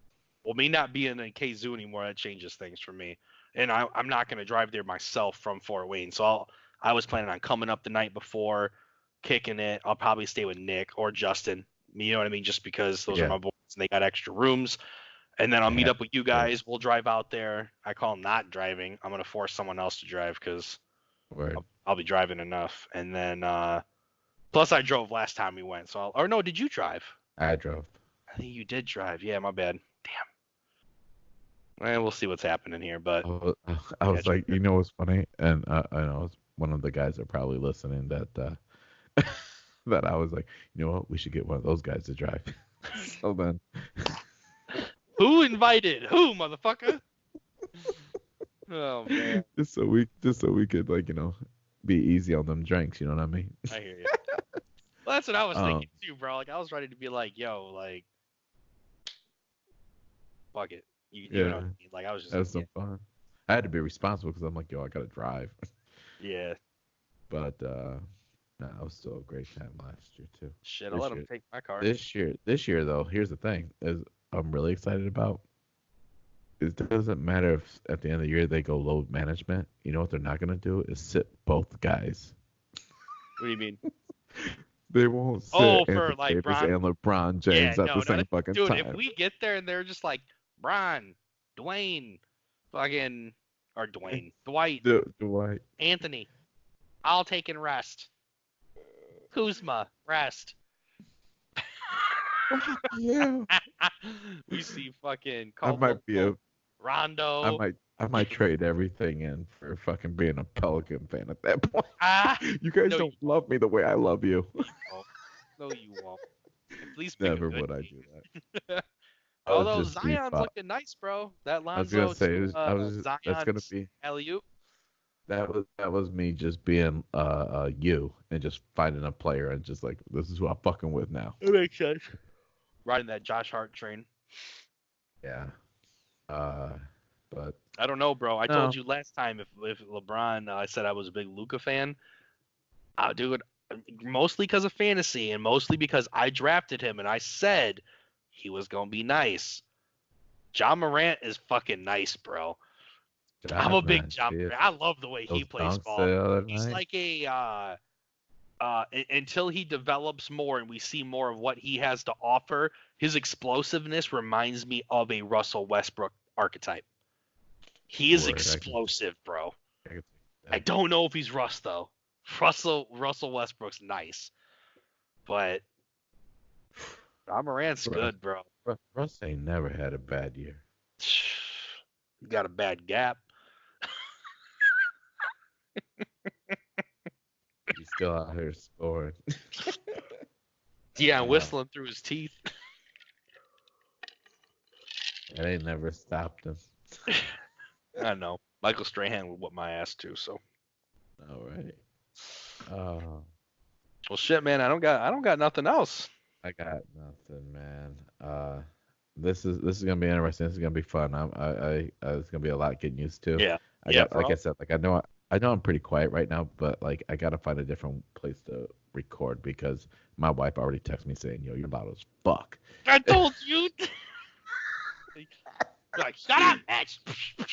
Well, me not being in KZoo anymore, that changes things for me. And I'm not going to drive there myself from Fort Wayne. So I was planning on coming up the night before, kicking it. I'll probably stay with Nick or Justin. You know what I mean? Just because those are my boys and they got extra rooms. And then I'll meet up with you guys. We'll drive out there. I call them not driving. I'm going to force someone else to drive because I'll be driving enough. And then plus I drove last time we went. So no, did you drive? I drove. I think you did drive. Yeah, my bad. Damn. We'll see what's happening here, but I was like, you know what's funny, and I know one of the guys are probably listening that that I was like, you know what, we should get one of those guys to drive. So then, who invited who, motherfucker? Oh man, just so we could like be easy on them drinks. You know what I mean? I hear you. Well, that's what I was Um, thinking too, bro. Like I was ready to be like, yo, like fuck it. You know yeah, what I mean? Like I was just like, have yeah, some fun. I had to be responsible because I'm like, yo, I gotta drive. yeah. But no, it was still a great time last year too. Shit, I'll let This him year, take my car. this year though, here's the thing: is I'm really excited about. It doesn't matter if at the end of the year they go load management. You know what they're not gonna do is sit both guys. What do you mean? They won't sit Oh, for Anthony like Davis Bron. and LeBron Yeah, James at the no, no, same fucking dude. If time. we get there and they're just like Bron, Dwayne, fucking or Dwayne, Dwight, Dwight. Anthony, I'll take and rest. Kuzma, rest. Yeah. We see fucking I Caldwell might be Pope, a I Rondo. might I might trade everything in for fucking being a Pelican fan at that point. Ah, You guys no, you don't won't. love me the way I love you. No, you won't. No, you won't. At least pick a Never good would I do that. team. I would Although just be Zion's fine. looking nice, bro. That I was gonna Lonzo say to that's gonna Zion's be alley-oop. that was me just being you and just finding a player and just like this is who I'm fucking with now. That makes sense. Riding that Josh Hart train. Yeah. Uh, but I don't know, bro. I told no, you last time if LeBron, I said I was a big Luca fan. I'll do it mostly because of fantasy and mostly because I drafted him and I said he was gonna be nice. John Morant is fucking nice, bro. I'm a John, big man, John see it. Morant. I love the way he Those plays dunks ball. the other He's night. like a until he develops more and we see more of what he has to offer, his explosiveness reminds me of a Russell Westbrook archetype. He is Word, explosive, bro. I can see I that. don't know if he's Russ though. Russell Westbrook's nice, but John Morant's Russ, good, bro. Russ ain't never had a bad year. He got a bad gap. He's still out here scoring. Yeah, Uh, whistling through his teeth. it ain't never stopped him. I know. Michael Strahan would whip my ass too. So, All right. Uh, well, shit, man. I don't got nothing else. I got nothing, man. This is gonna be interesting. This is gonna be fun. It's gonna be a lot getting used to. Yeah, I yeah. got, For like I all, said, like I know I'm pretty quiet right now, but like I gotta find a different place to record because my wife already texted me saying, "Yo, you're loud as fuck." I told you. Like, shut up, bitch.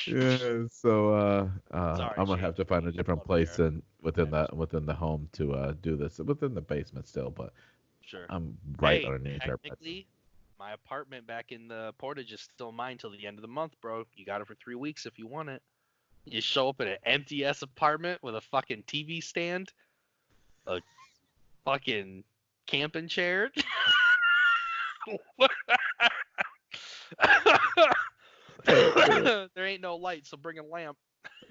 Yeah, so Sorry, I'm gonna Shane. have to find a I different love you, place Aaron. and I within the home to do this within the basement still, but Sure. I'm right Hey, underneath our bed. technically, my apartment back in the Portage is still mine till the end of the month, bro. You got it for 3 weeks if you want it. You show up in an empty ass apartment with a fucking TV stand, a fucking camping chair. There ain't no light, so bring a lamp.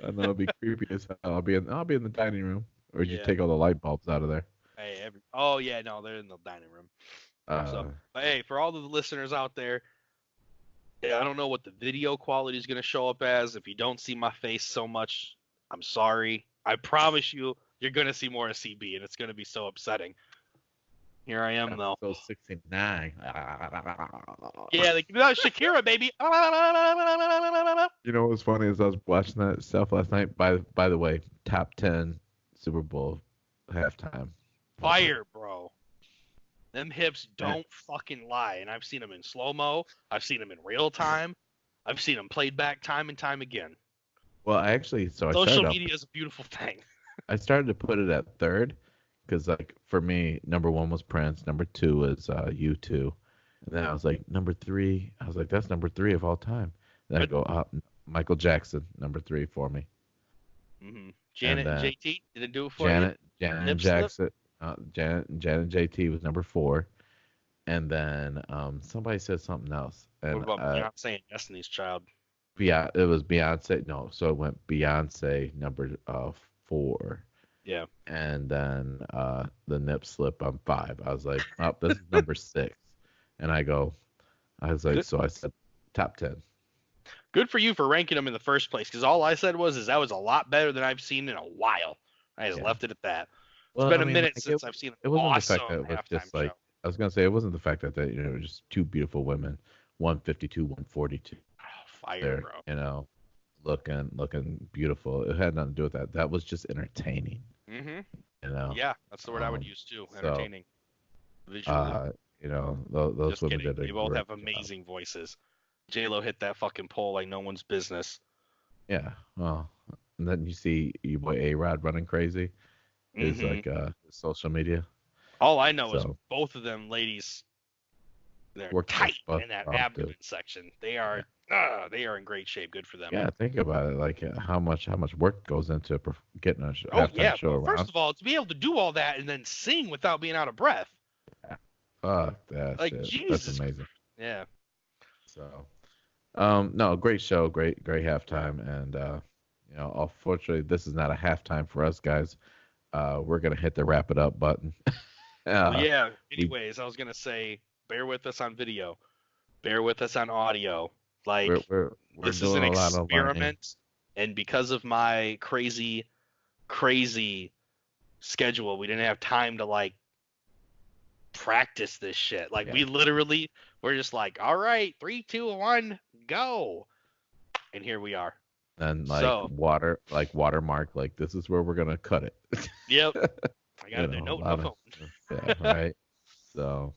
I know it'll be creepy as hell. I'll be in the dining room, or did you Yeah. take all the light bulbs out of there? Hey, oh yeah, no, they're in the dining room. So, Uh, but hey, for all the listeners out there, yeah, I don't know what the video quality is gonna show up as. If you don't see my face so much, I'm sorry. I promise you, you're gonna see more of CB, and it's gonna be so upsetting. Here I am, though. episode 69. Yeah, like, Shakira, baby. You know what was funny is I was watching that stuff last night. By the way, top 10 Super Bowl halftime. Fire, bro. Them hips And, don't fucking lie, and I've seen them in slow mo. I've seen them in real time. I've seen them played back time and time again. well, I actually Social media is a beautiful thing. I started to put it at third because like for me, number one was Prince, number two was U2, and then I was like number three. I was like that's number three of all time. Then I But go up Michael Jackson, number three for me, and Janet and then JT, did it do it for you? Janet and Nip slip? Jackson, Janet and JT was number four, and then somebody said something else, What and about Beyonce and Destiny's Child? It was Beyonce. No, so it went Beyonce number four. Yeah. And then the nip slip on five. I was like, oh, this is number six. And I was like, Good. so I said top 10. Good for you for ranking them in the first place, because all I said is that was a lot better than I've seen in a while. I just Yeah. left it at that. It's Well, been I a mean, minute like since I've seen an it wasn't the fact awesome that it was halftime just like show. I was gonna say it wasn't the fact that just two beautiful women, 152, 142 Oh, fire, there, bro. looking beautiful. It had nothing to do with that. That was just entertaining, Mhm. you know. Yeah, that's the word I would Um, use too. so Entertaining, visually. those Just women kidding. did a They both great have job. amazing voices. J-Lo hit that fucking pole like no one's business. Yeah. Well, and then you see your boy A Rod running crazy. His Mhm. social media. All I know is So both of them ladies, they're work their tight butt in that off, dude. abdomen section. Yeah. They are in great shape. Good for them. Yeah, think about it. Like how much work goes into getting a Oh halftime yeah. show Well, around. first of all, to be able to do all that and then sing without being out of breath, Yeah. Fuck that like shit. That's Jesus. amazing. Yeah. So, no, great show, great Yeah. halftime, and unfortunately, this is not a halftime for us guys. We're gonna hit the wrap it up button. Well, uh, yeah. we Anyways, I was gonna say, bear with us on video, bear with us on audio. we're Like, we're we're this is doing an a lot of learning. experiment, and because of my crazy schedule, we didn't have time to like practice this shit. Like, Yeah, we're just like, all right, 3, 2, 1, go, and here we are. and So, like watermark, like this is where we're gonna cut it. yep, I got a A note in my lot of phone. yeah, right. So,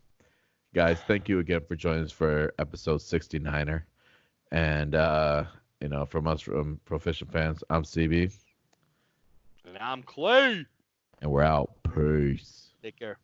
guys, thank you again for joining us for episode 69er. And from us from Proficient Fans, I'm CB, And I'm Clay. and we're out. Peace. Take care.